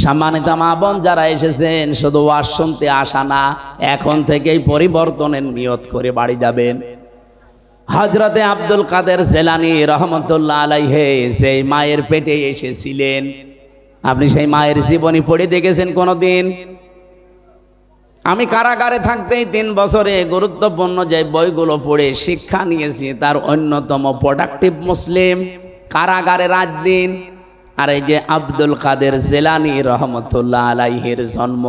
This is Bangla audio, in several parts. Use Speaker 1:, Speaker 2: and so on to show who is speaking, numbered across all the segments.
Speaker 1: সম্মানিত মা বোন যারা এসেছেন, শুধু ওয়াজ শুনতে আসা না, এখন থেকেই পরিবর্তনের নিয়ত করে বাড়ি যাবেন। হযরতে আব্দুল কাদের জিলানী রহমতুল্লাহ আলাইহি সেই মায়ের পেটে এসেছিলেন, আপনি সেই মায়ের জীবনী পড়ে দেখেছেন কোনোদিন? আমি কারাগারে থাকতেই 3 বছরে গুরুত্বপূর্ণ যে বইগুলো পড়ে শিক্ষা নিয়েছি, তার অন্যতম প্রোডাক্টিভ মুসলিম কারাগারে রাত দিন। আর এই যে আব্দুল কাদের জিলানী রহমতুল্লাহ আলাইহির জন্ম,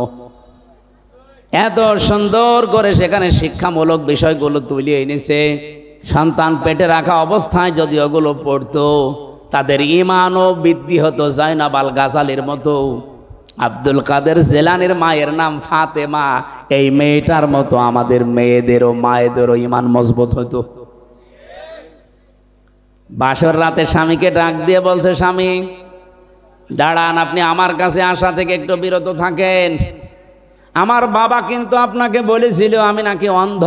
Speaker 1: এত সুন্দর করে সেখানে শিক্ষামূলক বিষয়গুলো তুলে এনেছে। সন্তান পেটে রাখা অবস্থায় যদি ওগুলো পড়তো, তাদের ঈমানও বৃদ্ধি হতো জয়নাব আল গাজালির মতো। আব্দুল কাদের জিলানীর মায়ের নাম ফাতেমা, এই মেয়েটার মতো আমাদের মেয়েদেরও মায়েদেরও ঈমান মজবুত হতো। বাসর রাতে স্বামীকে ডাক দিয়ে বলছে, স্বামী দাঁড়ান, আপনি আমার কাছে আসা থেকে একটু বিরত থাকেন। আমার বাবা কিন্তু আপনাকে বলেছিল আমি নাকি অন্ধ,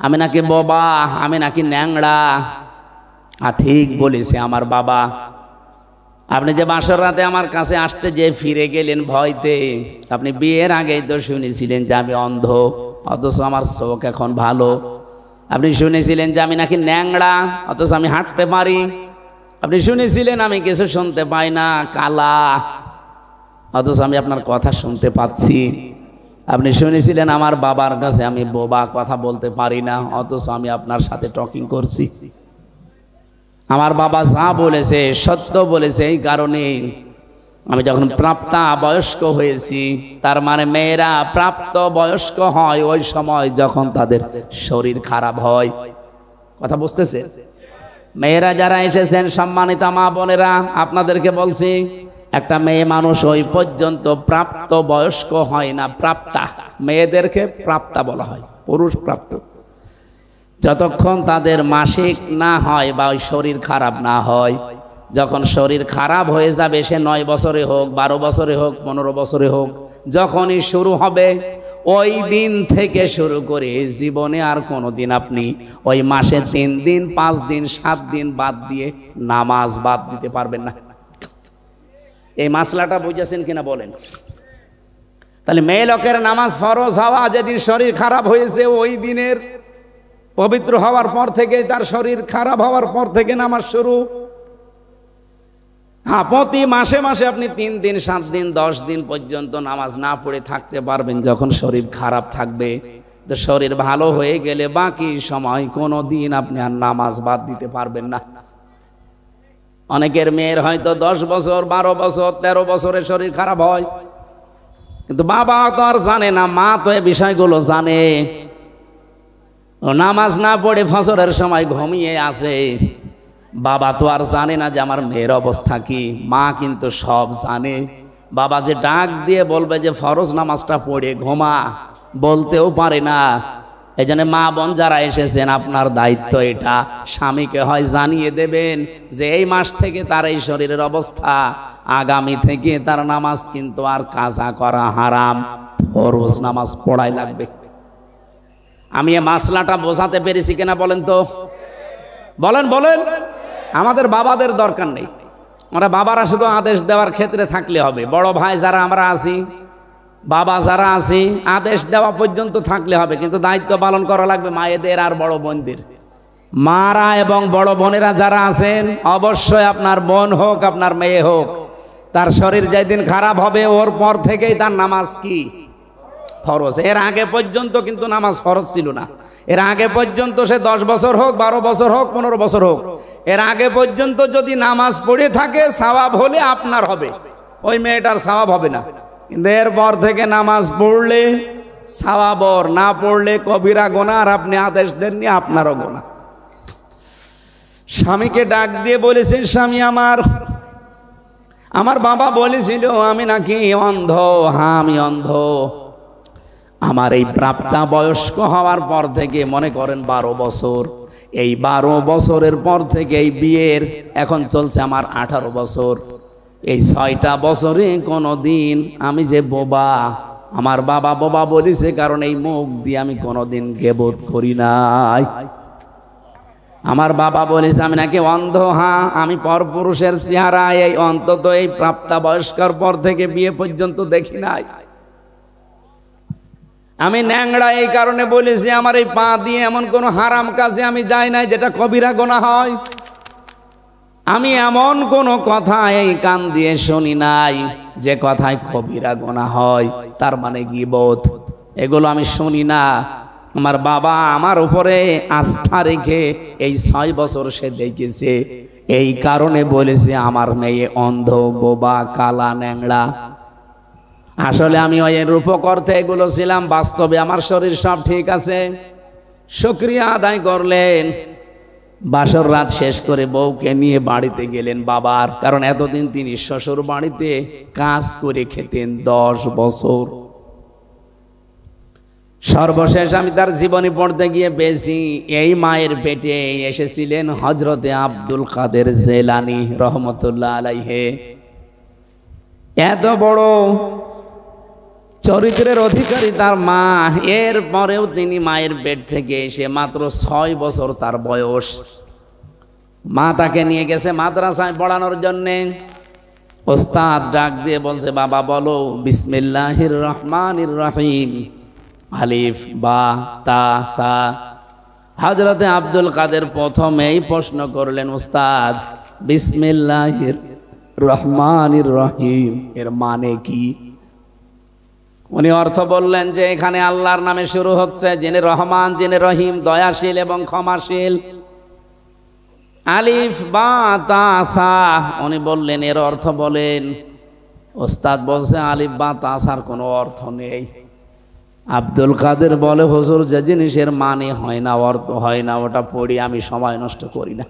Speaker 1: আমি নাকি বোবা, আমি নাকি ন্যাংড়া। আর ঠিক বলেছে আমার বাবা। আপনি যে বাসর রাতে আমার কাছে আসতে যে ফিরে গেলেন ভয়তে, আপনি বিয়ের আগেই তো শুনেছিলেন যে আমি অন্ধ, অথচ আমার চোখ এখন ভালো। আপনি শুনেছিলেন যে আমি নাকি ন্যাংড়া, অথচ আমি হাঁটতে পারি। আপনি শুনেছিলেন আমি কিছু শুনতে পাই না, কালা, অথচ আমি আপনার কথা শুনতে পাচ্ছি। আপনি শুনেছিলেন আমার বাবার কাছে আমি বোবা, কথা বলতে পারি না, অথচ আমি আপনার সাথে টকিং করছি। আমার বাবা যা বলেছে সত্য বলেছে, এই কারণে আমি যখন প্রাপ্তা বয়স্ক হয়েছি, তার মানে মেয়েরা প্রাপ্ত বয়স্ক হয় ওই সময় যখন তাদের শরীর খারাপ হয়। কথা বুঝতেছে? মেয়েরা যারা এসেছেন, সম্মানিত মা বোনেরা, আপনাদেরকে বলছি, একটা মেয়ে মানুষ ওই পর্যন্ত প্রাপ্ত বয়স্ক হয় না, প্রাপ্তা। মেয়েদেরকে প্রাপ্তা বলা হয়, পুরুষ প্রাপ্ত। যতক্ষণ তাদের মাসিক না হয় বা ওই শরীর খারাপ না হয়, যখন শরীর খারাপ হয়ে যাবে, সে 9 বছরে হোক, 12 বছরে হোক, 15 বছরে হোক, যখনই শুরু হবে, ওই দিন থেকে শুরু করে জীবনে আর কোনোদিন আপনি ওই মাসে 3 দিন, 5 দিন, 7 দিন বাদ দিয়ে নামাজ বাদ দিতে পারবেন না। এই মাসলাটা বুঝেছেন কিনা বলেন? তাহলে মেয়ে লোকের নামাজ ফরজ হওয়া যেদিন শরীর খারাপ হয়েছে, ওই দিনের পবিত্র হওয়ার পর থেকে, তার শরীর খারাপ হওয়ার পর থেকে নামাজ শুরু। হ্যাঁ, প্রতি মাসে মাসে আপনি 3 দিন, 7 দিন, 10 দিন পর্যন্ত নামাজ না পড়ে থাকতে পারবেন যখন শরীর খারাপ থাকবে। তো শরীর ভালো হয়ে গেলে বাকি সময় কোনো দিন আপনি আর নামাজ বাদ দিতে পারবেন না। অনেকের মেয়ের হয়তো 10 বছর, 12 বছর, 13 বছরে শরীর খারাপ হয়, কিন্তু বাবা তো আর জানে না, মা তো এই বিষয়গুলো জানে। ও নামাজ না পড়ে ফজরের সময় ঘুমিয়ে আছে, বাবা তো আর জানে না যে আমার মেয়ের অবস্থা কি। মা কিন্তু সব জানে। বাবা যে ডাক দিয়ে বলবে যে ফরজ নামাজটা পড়ে ঘুমা, বলতেও পারে না। এই জন্য মা বোন যারা এসেছেন, আপনার দায়িত্ব এটা, স্বামীকে হয় জানিয়ে দেবেন যে এই মাস থেকে তার এই শরীরের অবস্থা, আগামী থেকে তার নামাজ কিন্তু আর কাজা করা হারাম, ফরজ নামাজ পড়াই লাগবে। আমি এই মাসলাটা বোঝাতে পেরেছি কিনা বলেন তো? বলেন বলেন। আমাদের বাবাদের দরকার নেই, আমরা বাবারা শুধু আদেশ দেওয়ার ক্ষেত্রে থাকলে হবে। বড় ভাই যারা আমরা আছি, বাবা যারা আছি, আদেশ দেওয়া পর্যন্ত থাকলে হবে, কিন্তু দায়িত্ব পালন করা লাগবে মায়েদের আর বড় বোনদের। মারা এবং বড় বোনেরা যারা আছেন, অবশ্যই আপনার বোন হোক, আপনার মেয়ে হোক, তার শরীর যেদিন খারাপ হবে ওর পর থেকেই তার নামাজ কি ফরজ। এর আগে পর্যন্ত কিন্তু নামাজ ফরজ ছিল না। এর আগে পর্যন্ত সে 10 বছর হোক, 12 বছর হোক, 15 বছর হোক, এর আগে পর্যন্ত যদি নামাজ পড়ে থাকে, সওয়াব হলে আপনার হবে, ওই মেয়েটার সওয়াব হবে না। কিন্তু এরপর থেকে নামাজ পড়লে সওয়াব, না পড়লে কবিরা গুনাহ, আর আপনি আদেশ দেননি, আপনারও গুনাহ। স্বামীকে ডাক দিয়ে বলেছেন, স্বামী আমার বাবা বলেছিল আমি নাকি অন্ধ। হ্যাঁ, আমি অন্ধ। আমার এই প্রাপ্তা বয়স্ক হওয়ার পর থেকে, মনে করেন 12 বছর, এই 12 বছরের পর থেকে এই বিয়ের এখন চলছে আমার 18 বছর। এই 6টা বছরে কোনো দিন আমি যে বোবা, আমার বাবা বোবা বলেছে কারণ এই মুখ দিয়ে আমি কোনোদিন গীবত করি নাই। আমার বাবা বলেছে আমি নাকি অন্ধ। হ্যাঁ, আমি পরপুরুষের চেহারা এই অন্তত এই প্রাপ্তবয়স্কর পর থেকে বিয়ে পর্যন্ত দেখি নাই। আমি ন্যাংড়া এই কারণে বলেছি আমার এই পা দিয়ে এমন কোন হারাম কাজে আমি যাই নাই যেটা কবিরা গুনাহ হয়। আমি এমন কোন কথা এই কান দিয়ে শুনি নাই যে কথায় কবিরা গুনাহ হয়, তার মানে গীবত, এগুলো আমি শুনি না। আমার বাবা আমার উপরে আস্থা রেখে এই 6 বছর সে দেখেছে, এই কারণে বলেছে আমার মেয়ে অন্ধ, বোবা, কালা, ন্যাংড়া। আসলে আমি ওই রূপকর্তে এগুলো ছিলাম, বাস্তবে আমার শরীর সব ঠিক আছে। শুকরিয়া আদায় করলেন। বাসর রাত শেষ করে বউকে নিয়ে বাড়িতে গেলেন বাবার, কারণ এতদিন তিনি শ্বশুর বাড়িতে কাজ করে খেতেন 10 বছর। সর্বশেষ আমি তার জীবনী পড়তে গিয়ে বেশি এই মায়ের পেটে এসেছিলেন হযরতে আব্দুল কাদের জেলানী রহমতুল্লাহ আলাইহে। এত বড় চরিত্রের অধিকারী তার মা, এর পরেও তিনি মায়ের পেট থেকে এসে মাত্র 6 বছর তার বয়স, মা তাকে নিয়ে গেছে মাদ্রাসায় পড়ানোর জন্যে। ওস্তাদ ডাক দিয়ে বলছে বাবা বলো বিসমিল্লাহির রহমানির রহিম, আলিফ বা তা সা। হযরতে আব্দুল কাদের প্রথমেই প্রশ্ন করলেন উস্তাদ বিসমিল্লাহির রহমানির রহিম এর মানে কি? উনি অর্থ বললেন যে এখানে আল্লাহর নামে শুরু হচ্ছে, যিনি রহমান, যিনি রহিম, দয়াশীল এবং ক্ষমাশীল। আলিফ বা তা সা, উনি বললেন এর অর্থ বলেন। ওস্তাদ বলছে আলিফ বা তা সার কোনো অর্থ নেই। আব্দুল কাদের বলে হুজুর যে জিনিসের মানে হয় না, অর্থ হয় না, ওটা পড়ি আমি সময় নষ্ট করি না।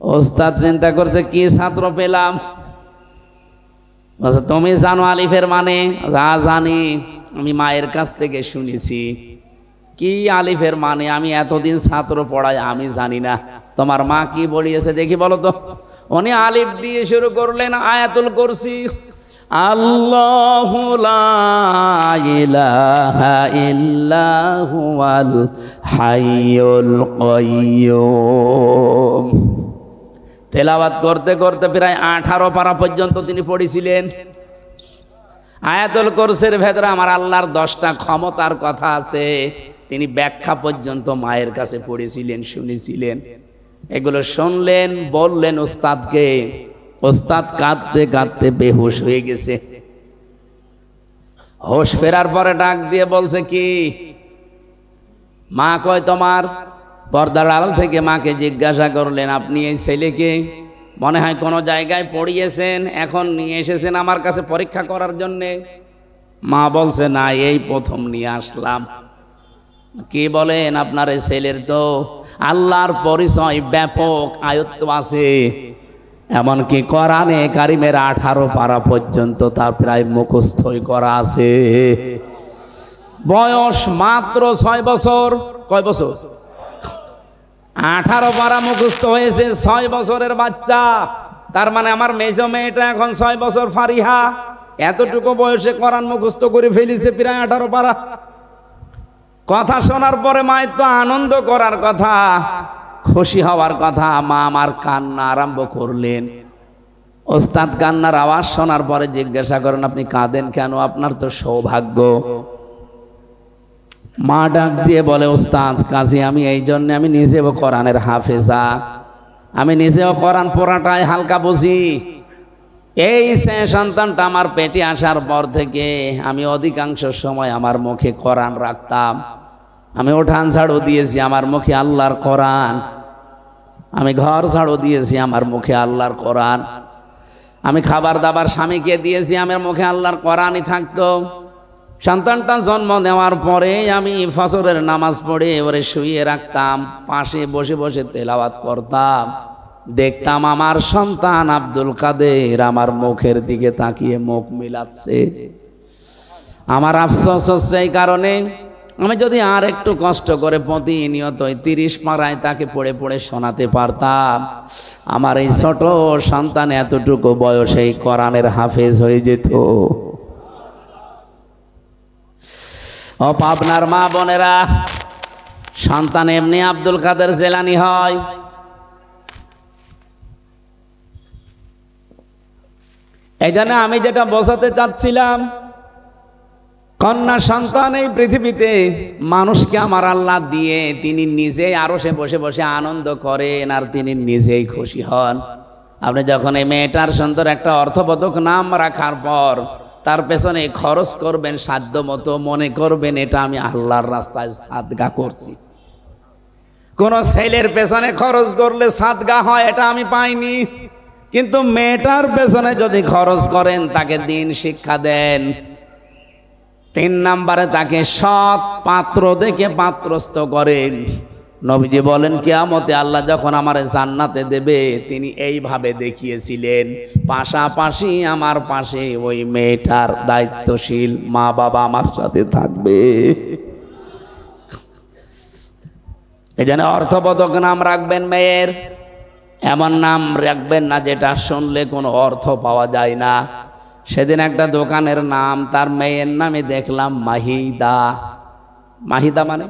Speaker 1: ওস্তাদ চিন্তা করছে কি ছাত্র পেলাম। তুমি জানো আলিফের মানে? যা জানি, আমি মায়ের কাছ থেকে শুনেছি। কি আলিফের মানে? আমি এতদিন ছাত্র পড়াই, আমি জানি না। তোমার মা কি বলিয়েছে দেখি বলো তো। উনি আলিফ দিয়ে শুরু করলেন আয়াতুল কুরসি। আল্লাহু লা ইলাহা ইল্লা হুয়াল হাইয়ুল কাইয়্যুম। তেলাওয়াত করতে করতে প্রায় 18 পারা পর্যন্ত তিনি পড়েছিলেন। আয়াতুল কুরসির ভেতরে আমার আল্লাহর 10টা ক্ষমতার কথা আছে, তিনি ব্যাখ্যা পর্যন্ত মায়ের কাছে পড়েছিলেন, শুনেছিলেন। এগুলো শুনলেন, বললেন ওস্তাদকে। ওস্তাদ কাঁদতে কাঁদতে বেহুশ হয়ে গেছে। হোশ ফেরার পরে ডাক দিয়ে বলছে কি মা কয় তোমার? পর্দার আড়াল থেকে মাকে জিজ্ঞাসা করলেন আপনি এই ছেলেকে মনে হয় কোনো জায়গায় পড়িয়েছেন, এখন নিয়ে এসেছেন আমার কাছে পরীক্ষা করার জন্যে। মা বলছে না, এই প্রথম নিয়ে আসলাম। কি বলেন? আপনার এই ছেলের তো আল্লাহর পরিচয় ব্যাপক আয়ত্ত আছে, এমনকি কোরআনে কারিমের 18 পারা পর্যন্ত তার প্রায় মুখস্থই করা আছে। বয়স মাত্র 6 বছর। কয় বছর? 18 পারা মুখস্থ হয়েছে 6 বছরের বাচ্চা। তার মানে আমার মেজো মেয়েটা এখন 6 বছর ফারিহা, এতটুকু বয়সে কোরআন মুখস্থ করে ফেলেছে প্রায় 18 পারা। কথা শোনার পরে মায়ের তো আনন্দ করার কথা, খুশি হওয়ার কথা। মা আমার কান্না আরম্ভ করলেন। ওস্তাদ কান্নার আওয়াজ শোনার পরে জিজ্ঞাসা করেন আপনি কাঁদেন কেন? আপনার তো সৌভাগ্য। মা ডাক দিয়ে বলে ওস্তাদ কাজী আমি এই জন্য, আমি নিজেও কোরআনের হাফেজা, আমি নিজেও কোরআন পড়াটাই হালকা বুঝি। এই সন্তানটা আমার পেটে আসার পর থেকে আমি অধিকাংশ সময় আমার মুখে কোরআন রাখতাম। আমি উঠান ঝাড়ু দিয়েছি আমার মুখে আল্লাহর কোরআন, আমি ঘর ঝাড়ু দিয়েছি আমার মুখে আল্লাহর কোরআন, আমি খাবার দাবার স্বামীকে দিয়েছি আমার মুখে আল্লাহর কোরআনই থাকতো। সন্তানটা জন্ম নেওয়ার পরে আমি ফজরের নামাজ পড়ে ওরে শুইয়ে রাখতাম, পাশে বসে বসে তেলাওয়াত করতাম। দেখতাম আমার সন্তান আব্দুল কাদের আমার মুখের দিকে তাকিয়ে মুখ মিলাচ্ছে। আমার আফসোস হচ্ছে এই কারণে, আমি যদি আর একটু কষ্ট করে প্রতিনিয়ত 30 পারায় তাকে পড়ে পড়ে শোনাতে পারতাম, আমার এই ছোট সন্তান এতটুকু বয়সেই কোরআনের হাফেজ হয়ে যেত। ও পাবনার মা বোনেরা, সন্তান এমনি আব্দুল কাদের জেলানি হয়। এই জন্য আমি যেটা বোঝাতে চাচ্ছিলাম, কন্যা সন্তান এই পৃথিবীতে মানুষকে আমার আল্লাহ দিয়ে তিনি নিজেই আরশে বসে বসে আনন্দ করেন আর তিনি নিজেই খুশি হন। আপনি যখন এই মেয়েটার সুন্দর একটা অর্থবোধক নাম রাখার পর তার পেছনে খরচ করবেন সাধ্য মতো, মনে করবেন এটা আমি আল্লাহর রাস্তায় সাদগা করছি। কোন ছেলের পেছনে খরচ করলে সাদগা হয় এটা আমি পাইনি, কিন্তু মেয়েটার পেছনে যদি খরচ করেন, তাকে দিন শিক্ষা দেন, 3 নম্বরে তাকে সৎ পাত্র দেখে পাত্রস্থ করেন। নবীজি বলেন কিয়ামতে আল্লাহ যখন আমারে জান্নাতে দেবে তিনি এইভাবে দেখিয়েছিলেন, পাশাপাশি আমার পাশে ওই মেয়েটার দায়িত্বশীল মা বাবা আমার সাথে থাকবে। এই জন্য অর্থবোধক নাম রাখবেন মেয়ের, এমন নাম রাখবেন না যেটা শুনলে কোনো অর্থ পাওয়া যায় না। সেদিন একটা দোকানের নাম তার মেয়ের নামে দেখলাম মাহিদা। মাহিদা মানে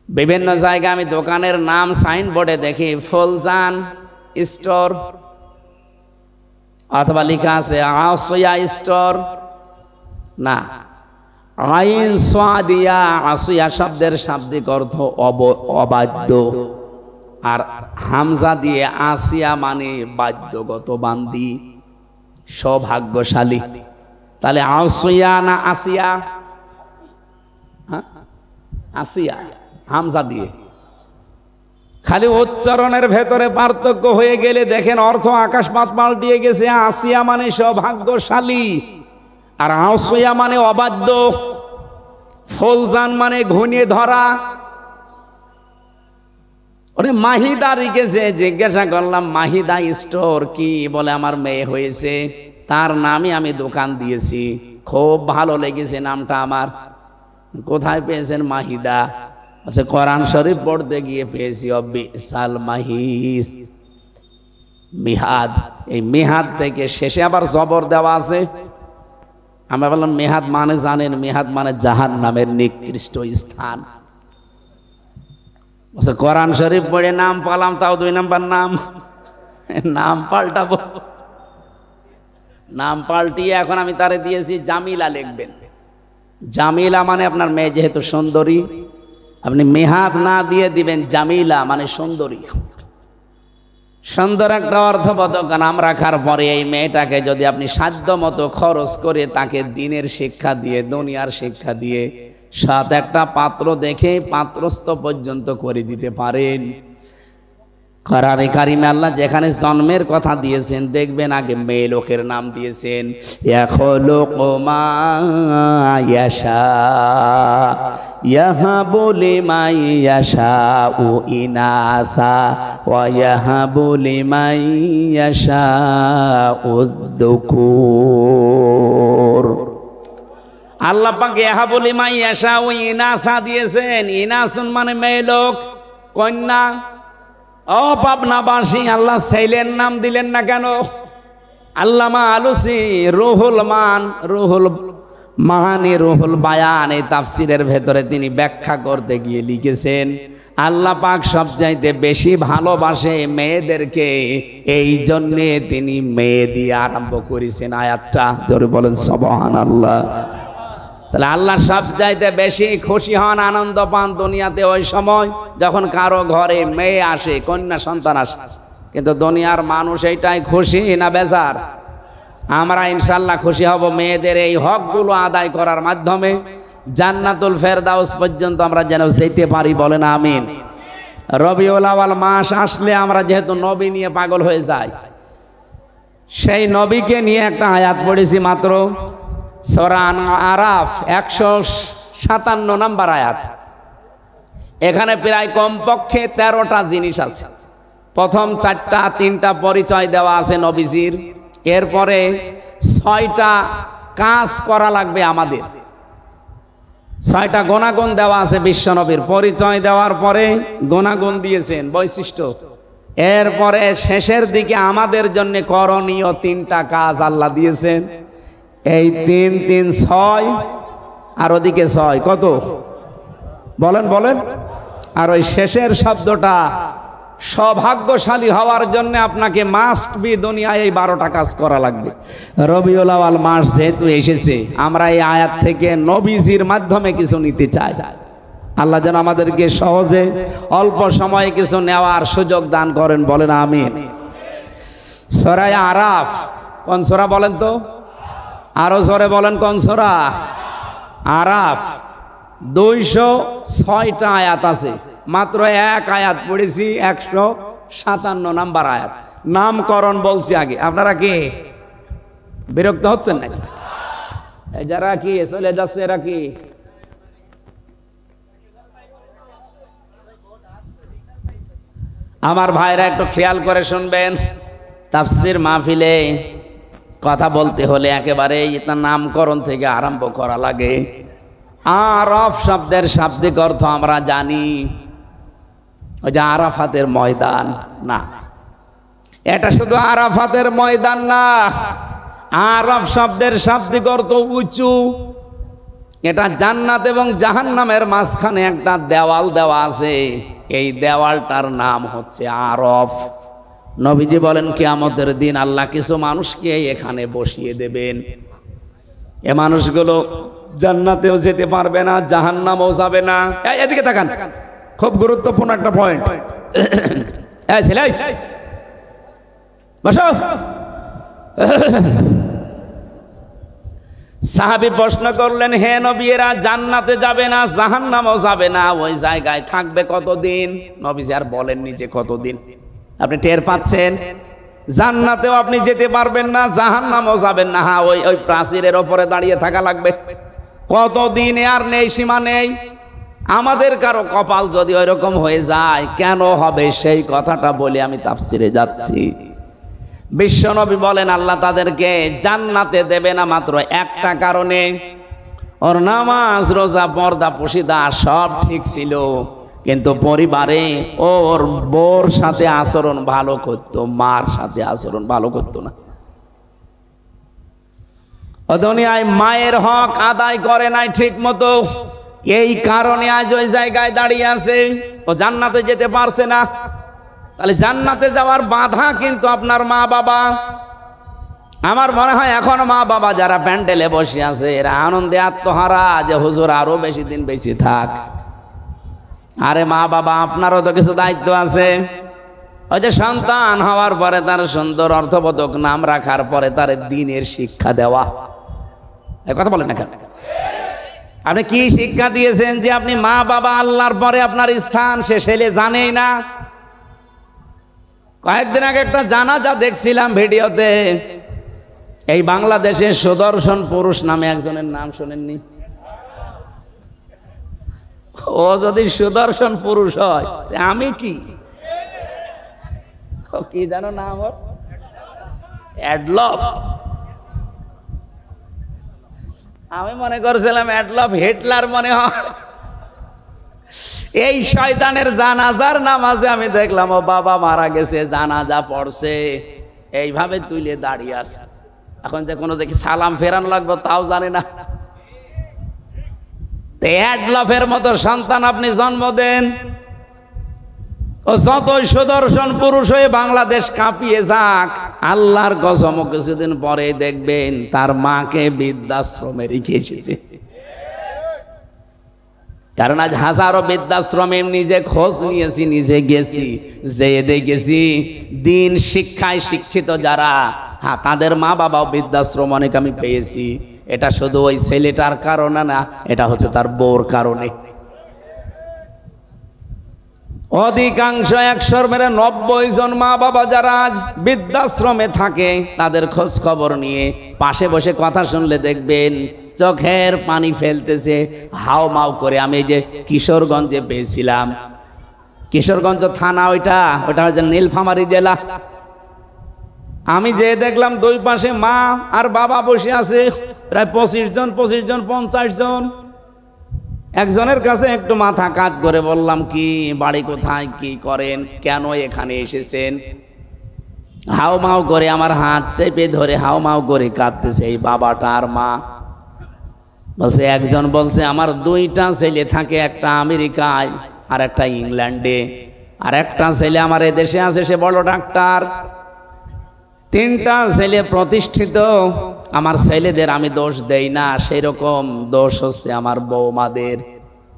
Speaker 1: বিভিন্ন জায়গায় আমি দোকানের নাম সাইনবোর্ডে দেখি ফুলজান স্টোর, অথবা লেখা আছে আসিয়া স্টোর। না, আইন সাদিয়া, আসিয়া শব্দের শাব্দিক অর্থ অবাধ্য, আর হামজা দিয়ে আসিয়া মানে বাধ্যগত বান্দি, সৌভাগ্যশালী। তাহলে আসিয়া না আসিয়া? আসিয়া হামজা দিয়ে। খালি উচ্চারণের ভেতরে পার্থক্য হয়ে গেলে দেখেন অর্থ আকাশ পাতাল দিয়ে গেছে। আসিয়া মানে সৌভাগ্যশালী, আর আসিয়া মানে অবাধ্য, ফুলজান মানে ঘুনিয়ে ধরা। ওরে মাহিদা রেখেছে, জিজ্ঞাসা করলাম মাহিদা স্টোর কি? বলে আমার মেয়ে হয়েছে, তার নামে আমি দোকান দিয়েছি, খুব ভালো লেগেছে নামটা আমার। কোথায় পেয়েছেন? মাহিদা। আচ্ছা, কোরআন শরীফ পড়তে গিয়ে পেয়েছি, বিসাল মাহিদ, মিহাদ। এই মিহাদ থেকে শেষে আবার জবর দেওয়া আছে। আমি বললাম মেহাদ মানে জানেন? মেহাদ মানে জাহান্নামের নিকৃষ্ট স্থান। কোরআন শরীফ পড়ে নাম পালাম, তাও 2 নাম্বার নাম। নাম পাল্টাবো, নাম পাল্টিয়ে এখন আমি তারে দিয়েছি জামিলা লিখবেন। জামিলা মানে আপনার মেয়ে যেহেতু সুন্দরী, আপনি মেহাদ না দিয়ে দিবেন জামিলা মানে সুন্দরী। সুন্দর একটা অর্থবোধক নাম রাখার পরে এই মেয়েটাকে যদি আপনি সাধ্য মতো খরচ করে তাকে দিনের শিক্ষা দিয়ে, দুনিয়ার শিক্ষা দিয়ে, সাথে একটা পাত্র দেখে পাত্রস্থ পর্যন্ত করে দিতে পারেন। কোরআনে কারিমে আল্লাহ যেখানে জন্মের কথা দিয়েছেন দেখবেন আগে মেয়ে লোকের নাম দিয়েছেন, ইয়াখলুকু মা ইয়াশা ইয়াহাবু লিমান ইয়াশাউ ইনাসা ওয়া ইয়াহাবু লিমান ইয়াশাউ যুকুর। আল্লাহ পাক ইয়াহাবু লিমান ইয়াশাউ ইনাসা দিয়েছেন। ইনাসুন মানে মেয়ে লোক, কন্যা। ও পাবনাবাসী, আল্লাহ ছেলের নাম দিলেন না কেন? আল্লামা আলুসি রুহুল মান, রুহুল মাহানি, রুহুল বায়ান এই তাফসিরের ভেতরে তিনি ব্যাখ্যা করতে গিয়ে লিখেছেন, আল্লাহ পাক সবচাইতে বেশি ভালোবাসে মেয়েদেরকে, এই জন্যে তিনি মেয়ে দিয়ে আরম্ভ করেছেন আয়াতটা। জোরে বলেন সুবহানাল্লাহ। তাহলে আল্লাহ সবচাইতে বেশি খুশি হন, আনন্দ পান দুনিয়াতে ওই সময় যখন কারো ঘরে মেয়ে আসে, কন্যা সন্তান আসে। কিন্তু দুনিয়ার মানুষ এইটাই খুশি না বেজার? আমরা ইনশাল্লাহ খুশি হব মেয়েদের এই হকগুলো আদায় করার মাধ্যমে। জান্নাতুল ফেরদাউস পর্যন্ত আমরা যেন যেতে পারি, বলেন আমিন। রবিউল আউয়াল মাস আসলে আমরা যেহেতু নবী নিয়ে পাগল হয়ে যাই, সেই নবীকে নিয়ে একটা আয়াত পড়েছি মাত্র, সূরা আরাফ 157 নম্বর আয়াত। এখানে প্রায় কমপক্ষে 13টা জিনিস আছে। প্রথম 4টা 3টা পরিচয় দেওয়া আছে নবীজির, এরপরে 6টা কাজ করা লাগবে আমাদের। 6টা গুণাগুণ দেওয়া আছে বিশ্বনবীর। পরিচয় দেওয়ার পরে গুণাগুণ দিয়েছেন, বৈশিষ্ট্য। এরপরে শেষের দিকে আমাদের জন্য করণীয় 3টা কাজ আল্লাহ দিয়েছেন। এই 3 3 6 আর ওদিকে 6, কত? বলেন বলেন। আর ওই শেষের শব্দটা সৌভাগ্যশালী হওয়ার জন্য আপনাকে মাস্ট বি দুনিয়ায় এই 12টা কাজ করা লাগবে। রবিউল আউয়াল মাস যেহেতু এসেছে, আমরা এই আয়াত থেকে নবীজির মাধ্যমে কিছু নিতে চাই। আল্লাহ যেন আমাদেরকে সহজে অল্প সময়ে কিছু নেওয়ার সুযোগ দান করেন, বলেন আমিন। সূরা আরাফ কোন সূরা বলেন তো? আরো জোরে বলেন, কোন সূরা? আরাফ। 206টা আয়াত আছে, মাত্র এক আয়াত পড়েছি, 157 নাম্বার আয়াত। নামকরণ বলছি আগে। আপনারা কি বিরক্ত হচ্ছেন নাকি? যারা কি চলে যাচ্ছে এরা কি? আমার ভাইরা একটু খেয়াল করে শুনবেন, তাফসীর মাহফিলে কথা বলতে হলে একেবারে এটা নামকরণ থেকে আরম্ভ করা লাগে। আরাফ শব্দের শাব্দিক অর্থ আমরা জানি, ওই যে আরাফাতের ময়দান না, এটা শুধু আরাফাতের ময়দান না। আরাফ শব্দের শাব্দিক অর্থ উঁচু। এটা জান্নাত এবং জাহান্নামের মাঝখানে একটা দেওয়াল দেওয়া আছে, এই দেওয়ালটার নাম হচ্ছে আরফ। নবীজি বলেন কিয়ামতের দিন আল্লাহ কিছু মানুষকে এখানে বসিয়ে দেবেন। এ মানুষগুলো জান্নাতেও যেতে পারবে না, জাহান্নামেও যাবে না। এদিকে তাকান, খুব গুরুত্বপূর্ণ একটা পয়েন্ট। এই ছেলে বসো। সাহাবী প্রশ্ন করলেন, হে নবী, এরা জান্নাতে যাবে না, জাহান্নামেও যাবে না, ওই জায়গায় থাকবে কতদিন? নবীজি আর বলেননি যে কতদিন। আপনি টের পাচ্ছেন, জান্নাতেও আপনি যেতে পারবেন না, জাহান্নামেও যাবেন না। হ্যাঁ, ওই প্রাচীরের ওপরে দাঁড়িয়ে থাকা লাগবে। কতদিন আর নেই, সীমা নেই। আমাদের কারো কপাল যদি ওই রকম হয়ে যায়, কেন হবে সেই কথাটা বলে আমি তাফসিরে যাচ্ছি। বিশ্বনবী বলেন আল্লাহ তাদেরকে জান্নাতে দেবে না মাত্র একটা কারণে, ওর নামাজ রোজা পর্দা পশিদা সব ঠিক ছিল, কিন্তু পরিবারে ওর বোর সাথে আচরণ ভালো করত, মার সাথে আচরণ ভালো করত না। ও দুনিয়ায় মায়ের হক আদায় করে নাই ঠিক মতো, এই কারণে আজ ওই জায়গায় দাঁড়িয়ে আছে। ও জান্নাতে যেতে পারছে না। তাহলে জান্নাতে যাওয়ার বাধা কিন্তু আপনার মা বাবা। আমার মনে হয় এখন মা বাবা যারা প্যান্ডেলে বসে আছে, এরা আনন্দে আত্মহারা যে হুজুর আরো বেশি দিন বেঁচে থাক। আরে মা বাবা, আপনারও তো কিছু দায়িত্ব আছে। ওই যে সন্তান হওয়ার পরে তার সুন্দর অর্থবোধক নাম রাখার পরে তার দ্বীনের শিক্ষা দেওয়া। এই কথা বলেন না কেন? আপনি কি শিক্ষা দিয়েছেন যে আপনি মা বাবা আল্লাহর পরে আপনার স্থান সে ছেলে জানেই না? কয়েকদিন আগে একটা জানাজা দেখছিলাম ভিডিওতে, এই বাংলাদেশের সুদর্শন পুরুষ নামে একজনের নাম শোনেননি? ও যদি সুদর্শন পুরুষ হয়, আমি কি কি জানো নাম ওর? অ্যাডলফ। আমি মনে করছিলাম অ্যাডলফ হিটলার মনে হয়। এই শয়তানের জানাজার নামাজে আমি দেখলাম ও বাবা মারা গেছে, জানাজা পড়ছে, এইভাবে তুলে দাঁড়িয়ে আছে। এখন যে কোনো দেখি সালাম ফেরানো লাগবে তাও জানে না। অ্যাডলফের মতো সন্তান আপনি জন্ম দেন, ও যতই সুদর্শন পুরুষ হয়ে বাংলাদেশ কাঁপিয়ে যাক, আল্লাহর কসম কিছুদিন পরে দেখবেন তার মাকে বৃদ্ধাশ্রমে রেখে এসেছে। কারণ আজ হাজারো বৃদ্ধাশ্রমে নিজে খোঁজ নিয়েছি, নিজে গেছি, যেয়ে দেখেছি দিন শিক্ষায় শিক্ষিত যারা, হ্যাঁ তাদের মা বাবাও বৃদ্ধাশ্রম অনেক আমি পেয়েছি। এটা শুধু ওই ছেলেটার কারণে না, এটা হচ্ছে তার বউর কারণে। অধিকাংশ 190 জন মা বাবা যারা আজ বৃদ্ধাশ্রমে থাকে, তাদের খোঁজ খবর নিয়ে পাশে বসে কথা শুনলে দেখবেন চোখের পানি ফেলতেছে, হাও মাও করে। আমি এই যে কিশোরগঞ্জে পেয়েছিলাম, কিশোরগঞ্জ থানা, ওইটা হচ্ছে নীলফামারী জেলা। আমি যে দেখলাম দুই পাশে মা আর বাবা বসে আছে, প্রায় 25 জন 50 জন। একজনের কাছে একটু মাথা কাত করে বললাম, কি বাড়ি কোথায়, কি করেন, কেন এখানে এসেছেন? হাও মাও করে আমার হাত চেপে ধরে হাও মাও করে কাঁদতেছে এই বাবাটা আর মা। বলছে একজন বলছে আমার দুইটা ছেলে থাকে, একটা আমেরিকায় আর একটা ইংল্যান্ডে, আর একটা ছেলে আমার এদেশে আছে, সে বড় ডাক্তার। তিনটা ছেলে প্রতিষ্ঠিত। আমার ছেলেদের আমি দোষ দেই না, সেই রকম দোষ হচ্ছে আমার বৌমাদের।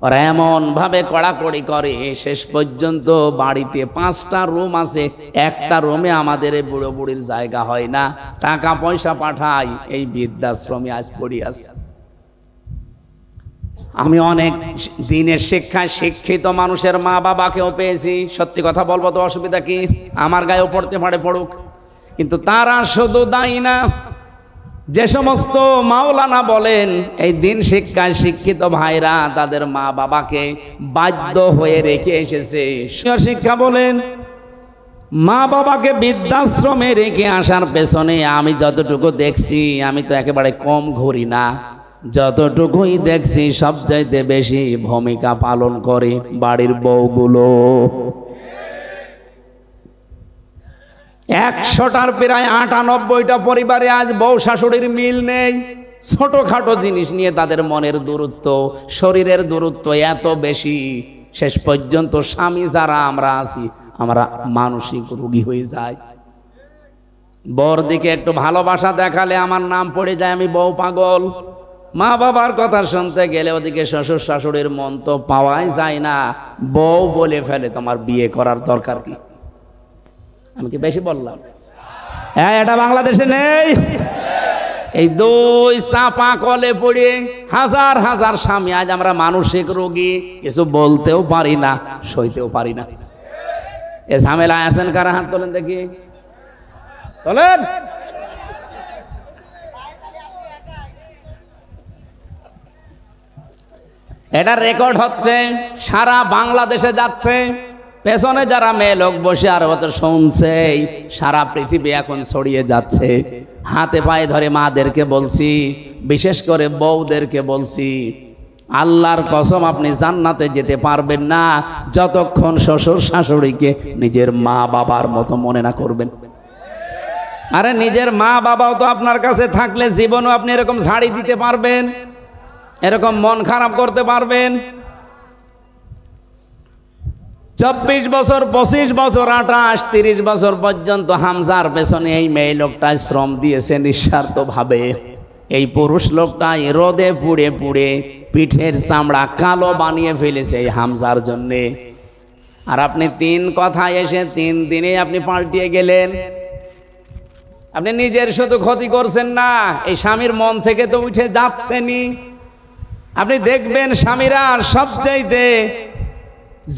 Speaker 1: ওরা এমন ভাবে কড়াকড়ি করে, শেষ পর্যন্ত বাড়িতে 5টা রুম আছে, একটা রুমে আমাদের এই বুড়ো বুড়ির জায়গা হয় না, টাকা পয়সা পাঠাই এই বৃদ্ধাশ্রমে আজ পড়ি আছে। আমি অনেক দিনের শিক্ষায় শিক্ষিত মানুষের মা বাবাকেও পেয়েছি। সত্যি কথা বলবো তো অসুবিধা কি? আমার গায়েও পড়তে পারে, পড়ুক, কিন্তু তারা শুধু দায়ী না। যে সমস্ত মাওলানা বলেন এই দিন শিক্ষায় শিক্ষিত ভাইরা তাদের মা বাবাকে বাধ্য হয়ে রেখে এসেছে। শিক্ষা বলেন মা বাবাকে বৃদ্ধাশ্রমে রেখে আসার পেছনে আমি যতটুকু দেখছি, আমি তো একেবারে কম ঘুরি না, যতটুকুই দেখছি সবচাইতে বেশি ভূমিকা পালন করে বাড়ির বউগুলো। 100টার প্রায় 98টা পরিবারে আজ বউ শাশুড়ির মিল নেই। ছোটখাটো জিনিস নিয়ে তাদের মনের দূরত্ব, শরীরের দূরত্ব এত বেশি, শেষ পর্যন্ত স্বামী যারা আমরা আছি আমরা মানসিক রোগী হয়ে যাই। বর দিকে একটু ভালোবাসা দেখালে আমার নাম পড়ে যায়, আমি বউ পাগল। মা বাবার কথা শুনতে গেলে ওদিকে শ্বশুর শাশুড়ির মন তো পাওয়াই যায় না, বউ বলে ফেলে তোমার বিয়ে করার দরকার কি? আমি কি বেশি বললাম? হ্যাঁ, এটা বাংলাদেশে নেই। এই দুই চাপা কলে পড়ে হাজার হাজার স্বামী আজ আমরা মানসিক রোগী, কিছু বলতেও পারি না, সইতেও পারি না। এ ঝামেলায় আছেন কারা? হাত তোলেন দেখি, তোলেন। এটা রেকর্ড হচ্ছে, সারা বাংলাদেশে যাচ্ছে। পেছনে যারা মেয়ে লোক বসে আর অত শুনছে, সারা পৃথিবী এখন ছড়িয়ে যাচ্ছে। হাতে পায়ে ধরে মাদেরকে বলছি, বিশেষ করে বউদেরকে বলছি, আল্লাহর কসম আপনি জান্নাতে যেতে পারবেন না যতক্ষণ শ্বশুর শাশুড়িকে নিজের মা বাবার মতো মনে না করবেন। আরে নিজের মা বাবাও তো আপনার কাছে থাকলে জীবনও আপনি এরকম ঝাড়ি দিতে পারবেন, এরকম মন খারাপ করতে পারবেন। 24 বছর, 25 বছর, 28, 30 বছর পর্যন্ত হামজার পেছনে এই মেয়ে লোকটা শ্রম দিয়েছে নিঃস্বার্থ ভাবে। এই পুরুষ লোকটা রোদে পুড়ে পুড়ে পিঠের চামড়া কালো বানিয়ে ফেলেছে এই হামজার জন্যে। আর আপনি 3 কথায় এসে 3 দিনে আপনি পাল্টিয়ে গেলেন। আপনি নিজের শুধু ক্ষতি করছেন না, এই স্বামীর মন থেকে তো উঠে যাচ্ছেনই। আপনি দেখবেন স্বামীরা সবচাইতে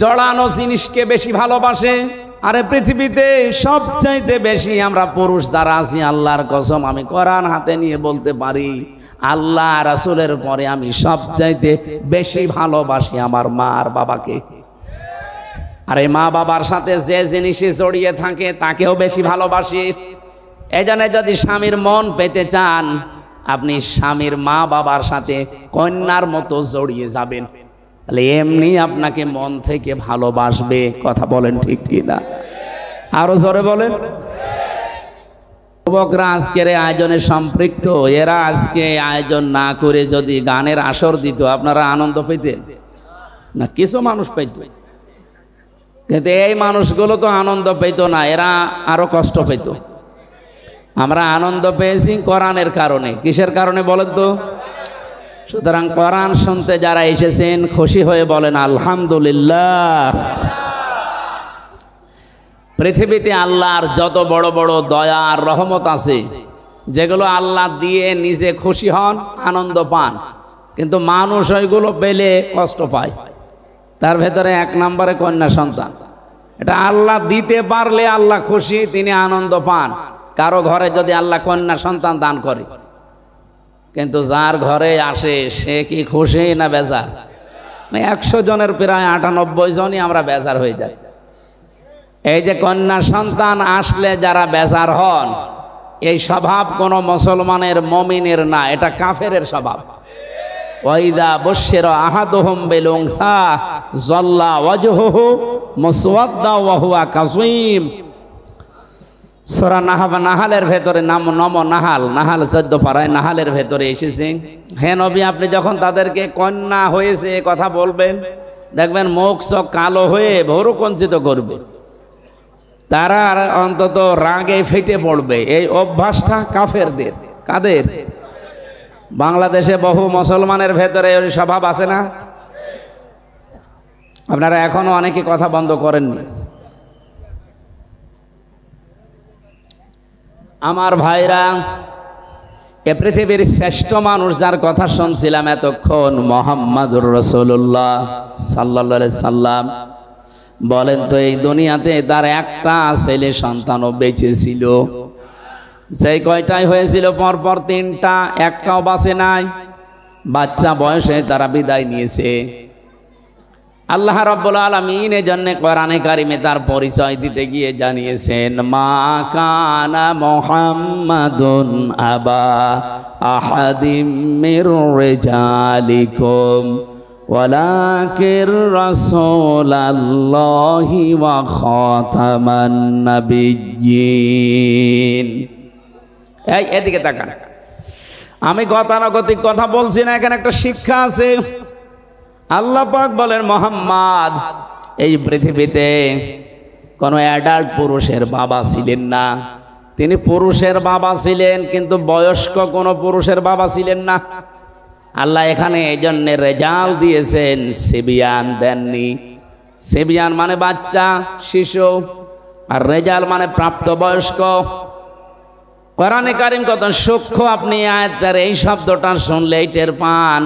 Speaker 1: জড়ানো জিনিসকে বেশি ভালোবাসে। আরে পৃথিবীতে সবচাইতে বেশি আমরা পুরুষ যারা আছি, আল্লাহর কসম আমি কোরআন হাতে নিয়ে বলতে পারি, আল্লাহ রাসূলের পরে আমি সবচাইতে বেশি ভালোবাসি আমার মা আর বাবাকে। আর এই মা বাবার সাথে যে জিনিসে জড়িয়ে থাকে তাকেও বেশি ভালোবাসি। এই জন্য যদি স্বামীর মন পেতে চান, আপনি স্বামীর মা বাবার সাথে কন্যার মতো জড়িয়ে যাবেন, তাহলে এমনি আপনাকে মন থেকে ভালোবাসবে। কথা বলেন ঠিক কি না? আরো জোরে বলেন। যুবকরা আজকের আয়োজনে সম্পৃক্ত, এরা আজকে আয়োজন না করে যদি গানের আসর দিত আপনারা আনন্দ পেতেন না? কিছু মানুষ পেত, কিন্তু এই মানুষগুলো তো আনন্দ পেত না, এরা আরো কষ্ট পেত। আমরা আনন্দ পেয়েছি কোরআনের কারণে। কিসের কারণে বলেন তো? সুতরাং কোরআন শুনতে যারা এসেছেন খুশি হয়ে বলেন আলহামদুলিল্লাহ। পৃথিবীতে আল্লাহর যত বড় বড় দয়া আর রহমত আছে, যেগুলো আল্লাহ দিয়ে নিজে খুশি হন, আনন্দ পান, কিন্তু মানুষ ওইগুলো পেলে কষ্ট পায়। তার ভেতরে 1 নম্বরে কন্যা সন্তান। এটা আল্লাহ দিতে পারলে আল্লাহ খুশি, তিনি আনন্দ পান। কারো ঘরে যদি আল্লাহ কন্যা সন্তান দান করে, কিন্তু যার ঘরে আসে সে কি খুশি না বেজার? 100 জনের প্রায় 98 জনই আমরা বেজার হয়ে যাই। এই যে কন্যা সন্তান আসলে যারা বেজার হন, এই স্বভাব কোনো মুসলমানের মুমিনের না, এটা কাফেরের স্বভাব। ওয়াইদা বুশিরা আহাদুহুম বিল উনসা যাল্লা ওয়াজহুহু মুসওয়াদ্দা ওয়া হুয়া কাযীম। সূরা নাহালের ভেতরে নম নাহাল 14 পারায় নাহালের ভেতরে এসেছে, হে নবী আপনি যখন তাদেরকে কন্যা হয়েছে কথা বলবেন, দেখবেন মুখ চোখ কালো হয়ে ভোরু কঞ্চিত করবে, তারা অন্তত রাগে ফেটে পড়বে। এই অভ্যাসটা কাফেরদের। কাদের? বাংলাদেশে বহু মুসলমানের ভেতরে ওই স্বভাব আছে না? আপনারা এখনো অনেকে কথা বন্ধ করেননি। আমার ভাইরা, এ পৃথিবীর শ্রেষ্ঠ মানুষ যার কথা শুনছিলাম এতক্ষণ, মুহাম্মাদুর রাসূলুল্লাহ সাল্লাল্লাহু আলাইহি সাল্লাম, বলেন তো এই দুনিয়াতে তার একটা ছেলে সন্তানও বেঁচে ছিল। সেই কয়টাই হয়েছিল পরপর 3টা, একটাও বাঁচে নাই। বাচ্চা বয়সে তারা বিদায় নিয়েছে। আল্লাহ রাব্বুল আলামিন এজন্য কোরআনে কারিমে তার পরিচয় দিতে গিয়ে জানিয়েছেন, মা কানা মুহাম্মাদুন আবা আহাদিম মির রিজালিকুম ওয়ালাকির রাসূলুল্লাহি ওয়া খাতামান নাবিয়্যিন। এই এদিকে তাকান, আমি গতানুগতিক কথা বলছি না, এখানে একটা শিক্ষা আছে। আল্লাহ পাক বলেন, মুহাম্মদ এই পৃথিবীতে কোনো অ্যাডাল্ট পুরুষের বাবা ছিলেন না। তিনি পুরুষের বাবা ছিলেন, কিন্তু বয়স্ক কোনো পুরুষের বাবা ছিলেন না। আল্লাহ এখানে এই জন্য রেজাল দিয়েছেন, সিবিয়ান দেননি। সিবিয়ান মানে বাচ্চা, শিশু, আর রেজাল মানে প্রাপ্তবয়স্ক। কোরআনে কারিম কত সূক্ষ্ম, আপনি আয়াতটার এই শব্দটা শুনলেই টের পান।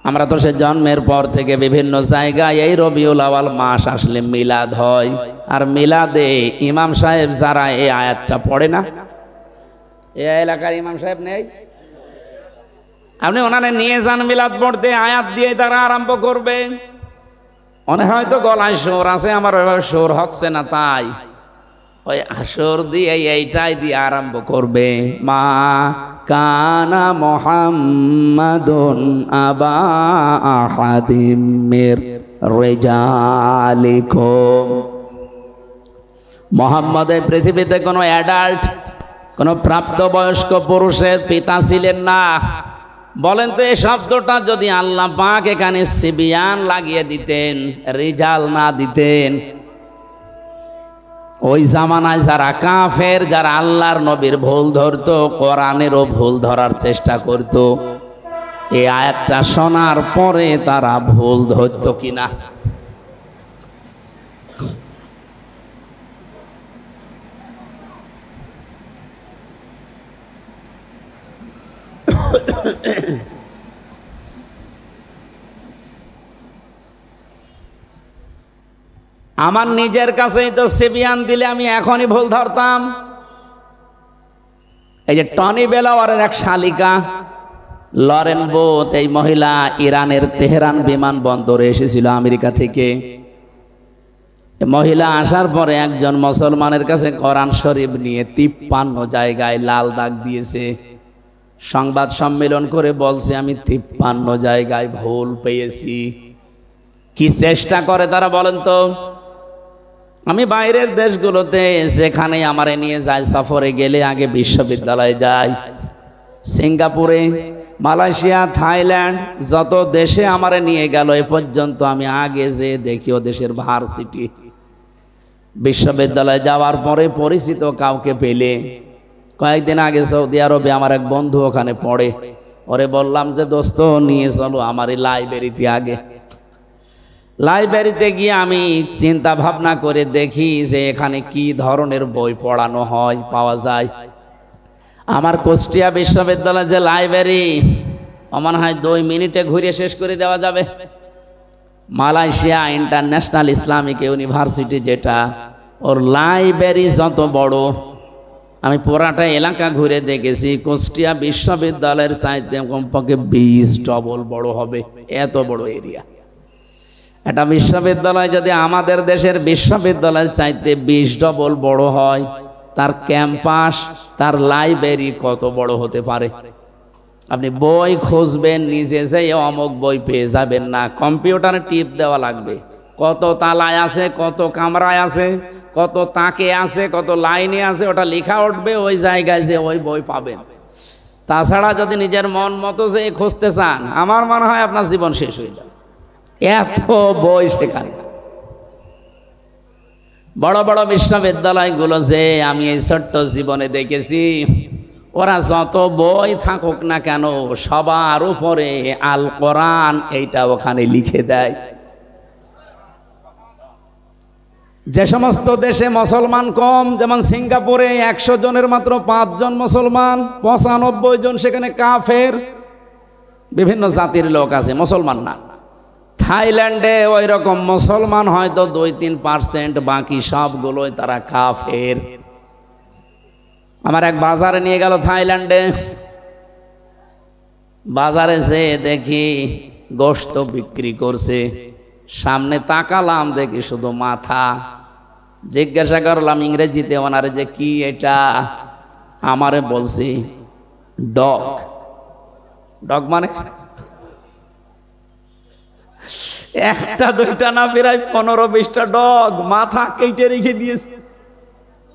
Speaker 1: আমরা তো সে জন্মের পর থেকে বিভিন্ন জায়গায় এই রবিউল আউয়াল মাস আসলে মিলাদ হয়, আর মিলাদে ইমাম সাহেব যারা এই আয়াতটা পড়ে না, এই এলাকার ইমাম সাহেব নেই, আপনি ওনারে নিয়ে যান মিলাদ পড়তে, আয়াত দিয়ে তারা আরম্ভ করবে। মনে হয়তো গলায় সুর আছে, আমার ওইভাবে সুর হচ্ছে না, তাই ওই আসর দিয়ে এইটাই দিয়ে আরম্ভ করবে, মা কানা মুহাম্মাদুন আবা আহাদিম মির রিজালিকুম। মুহাম্মদ এই পৃথিবীতে কোনো অ্যাডাল্ট, কোনো প্রাপ্তবয়স্ক পুরুষের পিতা ছিলেন না। বলেন তো এই শব্দটা যদি আল্লাহ পাক এখানে সিবিয়ান লাগিয়ে দিতেন, রিজাল না দিতেন, ওই জামানায় যারা কাফের, যারা আল্লাহর নবীর ভুল ধরতো, কোরআনেরও ভুল ধরার চেষ্টা করত, এই আয়াতটা শোনার পরে তারা ভুল ধরতো কিনা? আমার নিজের কাছেই তো সিবিয়ান দিলে আমি এখনই ভুল ধরতাম। এই যে টনি বেলাওয়ারের এক শালিকা লরেন বোথ, এই মহিলা ইরানের তেহরান বিমানবন্দরে এসেছিল আমেরিকা থেকে। মহিলা আসার পরে একজন মুসলমানের কাছে কোরআন শরীফ নিয়ে 53 জায়গায় লাল দাগ দিয়েছে। সংবাদ সম্মেলন করে বলছে, আমি 53 জায়গায় ভুল পেয়েছি। কি চেষ্টা করে তারা বলেন তো? আমি বাইরের দেশগুলোতে যেখানে আমারে নিয়ে যায়, সফরে গেলে আগে বিশ্ববিদ্যালয়ে যাই, সিঙ্গাপুরে, মালয়েশিয়া, থাইল্যান্ড, যত দেশে আমারে নিয়ে গেল এ পর্যন্ত আমি আগে যে দেখি ও দেশের ভার্সিটি, বিশ্ববিদ্যালয়ে যাওয়ার পরে পরিচিত কাউকে পেলে, কয়েকদিন আগে সৌদি আরবে আমার এক বন্ধু ওখানে পড়ে, ওরে বললাম যে দোস্ত নিয়ে চলো আমার এই লাইব্রেরিতে। আগে লাইব্রেরিতে গিয়ে আমি চিন্তা ভাবনা করে দেখি যে এখানে কি ধরনের বই পড়ানো হয়, পাওয়া যায়। আমার কুষ্টিয়া বিশ্ববিদ্যালয় যে লাইব্রেরি, আমার হয় 2 মিনিটে ঘুরে শেষ করে দেওয়া যাবে। মালয়েশিয়া ইন্টারন্যাশনাল ইসলামিক ইউনিভার্সিটি যেটা, ওর লাইব্রেরি যত বড়, আমি পুরাটা এলাকা ঘুরে দেখেছি, কুষ্টিয়া বিশ্ববিদ্যালয়ের চাইতে কমপক্ষে 20 ডবল বড় হবে, এত বড় এরিয়া। একটা বিশ্ববিদ্যালয় যদি আমাদের দেশের বিশ্ববিদ্যালয়ের চাইতে 20 ডবল বড় হয়, তার ক্যাম্পাস, তার লাইব্রেরি কত বড় হতে পারে? আপনি বই খুঁজবেন, নিজে যেয়ে অমুক বই পেয়ে যাবেন না, কম্পিউটারে টিপ দেওয়া লাগবে, কত তালায় আছে, কত কামরায় আছে, কত তাকে আছে, কত লাইনে আছে, ওটা লেখা উঠবে ওই জায়গায়, যে ওই বই পাবেন। তাছাড়া যদি নিজের মন মতো যে খুঁজতে চান, আমার মনে হয় আপনার জীবন শেষ হয়ে যাবে, এত বই সেখানে। বড় বড় বিশ্ববিদ্যালয়গুলো যে আমি এই ছোট্ট জীবনে দেখেছি, ওরা যত বই থাকুক না কেন, সবার উপরে আল কোরআন এইটা ওখানে লিখে দেয়। যে সমস্ত দেশে মুসলমান কম, যেমন সিঙ্গাপুরে 100 জনের মাত্র 5 জন মুসলমান, 95 জন সেখানে কাফের, বিভিন্ন জাতির লোক আছে, মুসলমান না। থাইল্যান্ডে ওই রকম মুসলমান হয়তো 2-3%, বাকি সবগুলোই তারা কাফের। আমার এক বাজারে নিয়ে গেল থাইল্যান্ডে, বাজারে যে দেখি গোশত বিক্রি করছে, সামনে তাকালাম দেখি শুধু মাথা। জিজ্ঞাসা করলাম ইংরেজিতে ওনারে যে কি এটা, আমারে বলছি ডগ। ডগ মানে একটা দুইটা না, প্রায় 15-20টা ডগ মাথা কেটে রেখে দিয়েছে।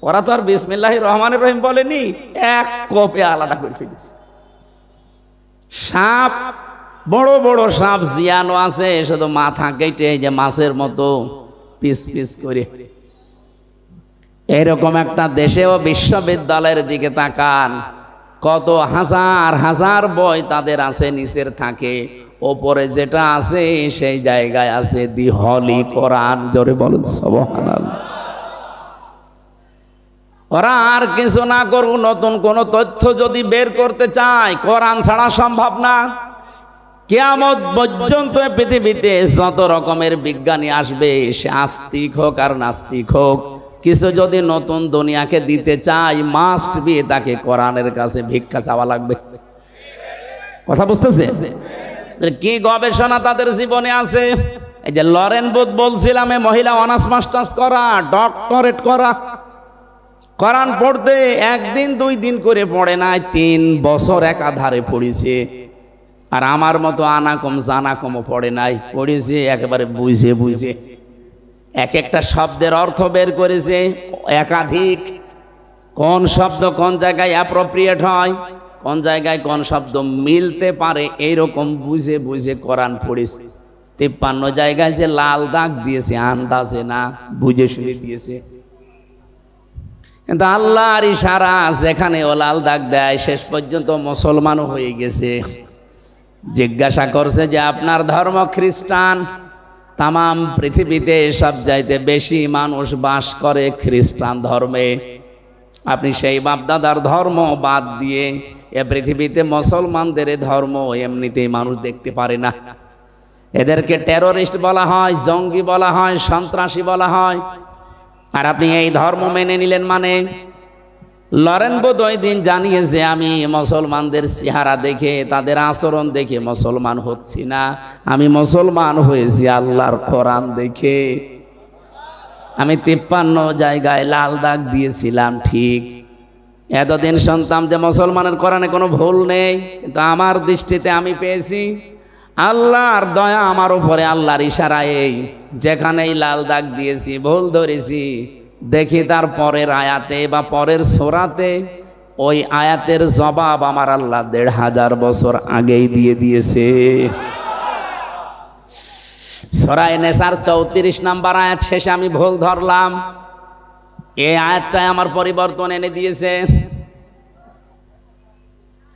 Speaker 1: ওরা তো আর বিসমিল্লাহির রহমানির রহিম বলেনি, এক কোপে আলাদা করে ফেলেছে। সাপ, বড় বড় সাপ জিয়ানো আছে, শুধু মাথা কেটে যে মাছের মতো পিস পিস করে। এরকম একটা দেশেও বিশ্ববিদ্যালয়ের দিকে তাকান, কত হাজার হাজার বই তাদের আছে, নিচের থাকে, ওপরে যেটা আছে সেই জায়গায় আছে দি হলি কোরআন। জোরে বলুন সুবহানাল্লাহ। ওরা আর কিছু না করুক, নতুন কোন তথ্য যদি বের করতে চায়, কোরআন ছাড়া সম্ভব না। কিয়ামত পর্যন্ত পৃথিবীতে যত রকমের বিজ্ঞানী আসবে, সে আস্তিক হোক আর নাস্তিক হোক, কিছু যদি নতুন দুনিয়াকে দিতে চায়, মাস্ট বি তাকে কোরআনের কাছে ভিক্ষা চাওয়া লাগবে। কথা বুঝতেছে? কি গবেষণা তাদের জীবনে আছে। এই যে লরেন বুথ বলছিলাম, মহিলা অনার্স মাস্টার্স করা, ডক্টরেট করা, কোরআন পড়তে 1 দিন 2 দিন করে পড়ে নাই, 3 বছর একাধারে পড়েছে। আর আমার মতো আনাকম জানাকমও পড়ে নাই, পড়েছে একেবারে বুঝে বুঝে। এক একটা শব্দের অর্থ বের করেছে, একাধিক, কোন শব্দ কোন জায়গায় অ্যাপ্রোপ্রিয়েট হয়, কোন জায়গায় কোন শব্দ মিলতে পারে, এইরকম বুঝে বুঝে কোরআন পড়েছে। 53 জায়গায় যে লাল দাগ দিয়েছে, আন্দাজে না, বুঝে শুনে দিয়েছে। কিন্তু আল্লাহর ইশারা, যেখানে ও লাল দাগ দেয়, শেষ পর্যন্ত মুসলমানও হয়ে গেছে। জিজ্ঞাসা করছে যে আপনার ধর্ম খ্রিস্টান, তামাম পৃথিবীতে সব চাইতে বেশি মানুষ বাস করে খ্রিস্টান ধর্মে, আপনি সেই বাপদাদার ধর্ম বাদ দিয়ে এ পৃথিবীতে মুসলমানদের ধর্ম এমনিতেই মানুষ দেখতে পারে না। এদেরকে টেরোরিস্ট বলা হয়, জঙ্গি বলা হয়, সন্ত্রাসী বলা হয়। আর আপনি এই ধর্ম মেনে নিলেন মানে? লরেন বুথ ওই দিন জানিয়েছে, আমি মুসলমানদের চেহারা দেখে, তাদের আচরণ দেখে মুসলমান হচ্ছি না, আমি মুসলমান হয়েছি আল্লাহর কোরআন দেখে। আমি 53 জায়গায় লাল দাগ দিয়েছিলাম, ঠিক। এতদিন শুনতাম যে মুসলমানের কোরআনে কোনো ভুল নেই, কিন্তু আমার দৃষ্টিতে আমি পেয়েছি আল্লাহর দয়া আমার উপরে, আল্লাহর ইশারায় যেখানেই লাল দাগ দিয়েছি, ভুল ধরেছি, দেখি তার পরের আয়াতে বা পরের সূরাতে ওই আয়াতের জবাব আমার আল্লাহ 1500 বছর আগেই দিয়ে দিয়েছে। সূরা নেসার 34 নম্বর আয়াত শেষে আমি ভুল ধরলাম, এই আয়াতটাই আমার পরিবর্তন এনে দিয়েছে।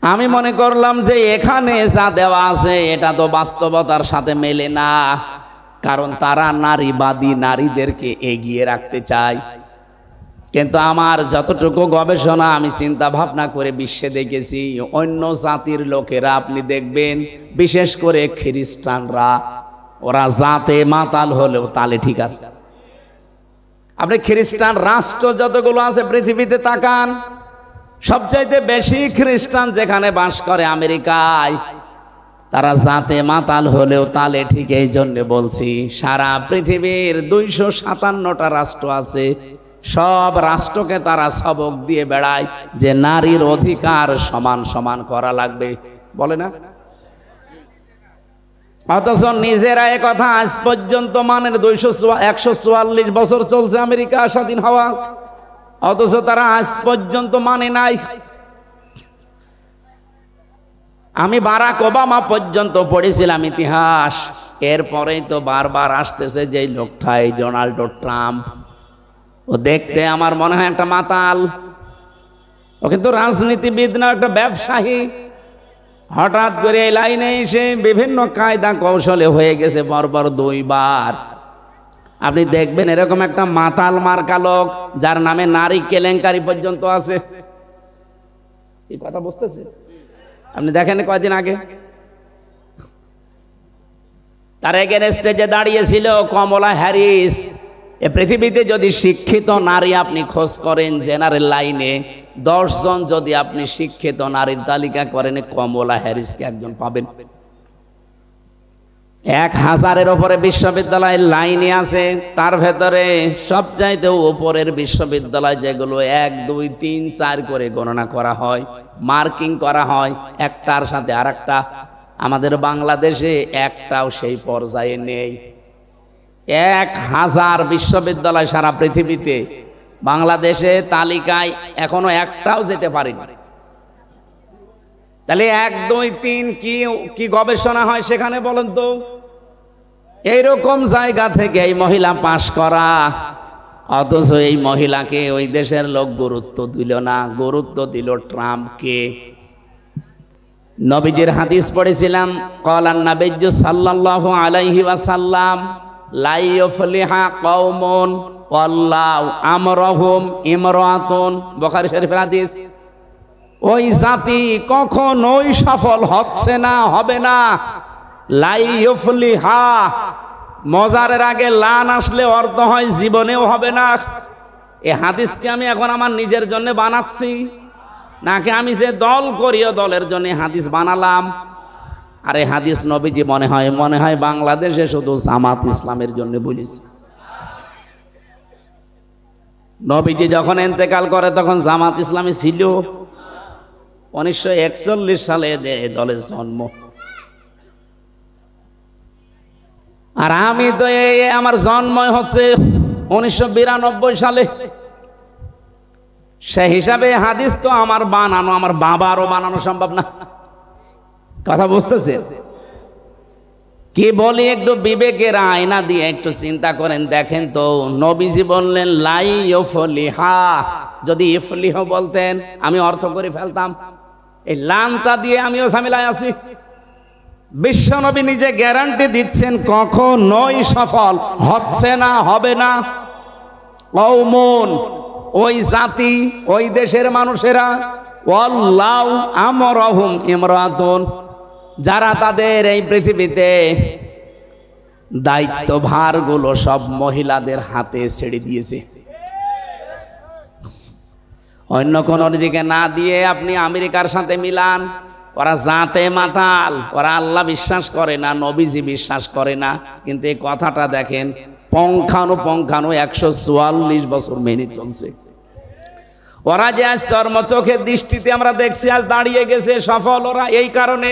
Speaker 1: আমি মনে করলাম যে এখানে যা দেওয়া আছে এটা তো বাস্তবতার সাথে মেলে না, কারণ তারা নারীবাদী, নারীদেরকে এগিয়ে রাখতে চায়। কিন্তু আমার যতটুকু গবেষণা, আমি চিন্তা ভাবনা করে বিশ্বে দেখেছি, অন্য জাতির লোকেরা আপনি দেখবেন, বিশেষ করে খ্রিস্টানরা, ওরা জাতে মাতাল হলেও তালে ঠিক আছে। আপনি খ্রিস্টান রাষ্ট্র যতগুলো আছে পৃথিবীতে তাকান, সবচাইতে বেশি খ্রিস্টান যেখানে বাস করে আমেরিকায়, তারা জাতে মাতাল হলেও তালে ঠিক। এই জন্য বলছি, সারা পৃথিবীর 257টা রাষ্ট্র আছে, সব রাষ্ট্রকে তারা সবক দিয়ে বেড়ায় যে নারীর অধিকার সমান সমান করা লাগবে, বলে না? অথচ নিজেরা এ কথা আজ পর্যন্ত মানেন। 144 বছর চলছে আমেরিকা স্বাধীন হওয়া, অথচ তারা আজ পর্যন্ত মানে নাই। আমি বারাক ওবামা পর্যন্ত পড়েছিলাম ইতিহাস, এরপরেই তো বারবার আসতেছে যে লোকটা, এই ডোনাল্ড ট্রাম্প। ও দেখতে আমার মনে হয় একটা মাতাল, ও কিন্তু রাজনীতিবিদ না, একটা ব্যবসায়ী। হঠাৎ করে এই লাইনে এসে বিভিন্ন কায়দা কৌশলে হয়ে গেছে পরপর 2 বার। আপনি দেখবেন এরকম একটা মাতাল মার্কা লোক যার নামে নারী কেলেঙ্কারি পর্যন্ত আছে। এই কথা বুঝতেছে? আপনি দেখেন কয়েকদিন আগে তার এগেনস্টে যে দাঁড়িয়েছিল কমলা হ্যারিস। এ পৃথিবীতে যদি শিক্ষিত নারী আপনি খোঁজ করেন জেনারেল লাইনে, 10 জন যদি আপনি শিক্ষিত নারীর তালিকা করেন, কমলা হ্যারিসকে একজন পাবেন। 1000-এর উপরে বিশ্ববিদ্যালয়ের লাইনে আছে, তার ভেতরে সবচাইতে উপরের বিশ্ববিদ্যালয় যেগুলো 1, 2, 3, 4 করে গণনা করা হয়, মার্কিং করা হয় একটার সাথে আরেকটা। আমাদের বাংলাদেশে একটাও সেই পর্যায়ে নেই। 1000 বিশ্ববিদ্যালয় সারা পৃথিবীতে, বাংলাদেশে তালিকায় এখনো একটাও যেতে পারেনি। তাহলে 1, 2, 3 কি গবেষণা হয় সেখানে বলেন তো? এইরকম জায়গা থেকে এই মহিলা পাশ করা, অথচ এই মহিলাকে ওই দেশের লোক গুরুত্ব দিল না, গুরুত্ব দিল ট্রাম্পকে। নবীজির হাদিস পড়েছিলাম, ক্বালান নবিয়্যু সাল্লাল্লাহু আলাইহি ওয়াসাল্লাম লা ইউফলিহা কওমুন ওয়াল্লাহু আমরহুম ইমরাতুন। বুখারী শরীফের হাদিস। ওই জাতি কখনোই সফল হচ্ছে না, হবে না। লা ইউফলিহা, মজারের আগে লান আসলে অর্থ হয় জীবনেও হবে না। এই হাদিসকে আমি এখন আমার নিজের জন্য বানাচ্ছি, নাকি আমি যে দল করি ও দলের জন্য হাদিস বানালাম? আর এই হাদিস নবীজি মনে হয় বাংলাদেশে শুধু জামাত ইসলামের জন্য বলেছে। নবীজি যখন ইন্তেকাল করে তখন জামাত ইসলামী ছিল। 1941 সালে দলের জন্ম। আর আমি তো আমার জন্ম হচ্ছে 1992 সালে। সে হিসাবে হাদিস তো আমার বানানো, আমার বাবারও বানানো সম্ভব না। কথা বুঝতেছে? কি বলি, একটু বিবেকের আয়না দিয়ে একটু চিন্তা করেন, দেখেন তো। নবীজি বললেন লাই ইফলিহা, যদি ইফলিহ বলতেন আমি অর্থ করে ফেলতাম। এই লানটা দিয়ে আমিও ঝামেলায় আছি। বিশ্বনবী নিজে গ্যারান্টি দিচ্ছেন কখনোই সফল হচ্ছে না, হবে না। কওমুন, ওই জাতি, ওই দেশের মানুষেরা, ওয়াল্লাহু আমরহুম ইমরাতুন, যারা তাদের এই পৃথিবীতে দায়িত্বভারগুলো সব মহিলাদের হাতে ছেড়ে দিয়েছে। অন্য কোন দিকে না দিয়ে আপনি আমেরিকার সাথে মিলান, ওরা জাতে মাতাল, ওরা আল্লাহ বিশ্বাস করে না, নবীজি বিশ্বাস করে না। কিন্তু এই কথাটা দেখেন পঙ্খানু 144 বছর মেনে চলছে। ওরা যে আজ চর্মচোখের দৃষ্টিতে আমরা দেখছি আজ দাঁড়িয়ে গেছে সফল, ওরা এই কারণে।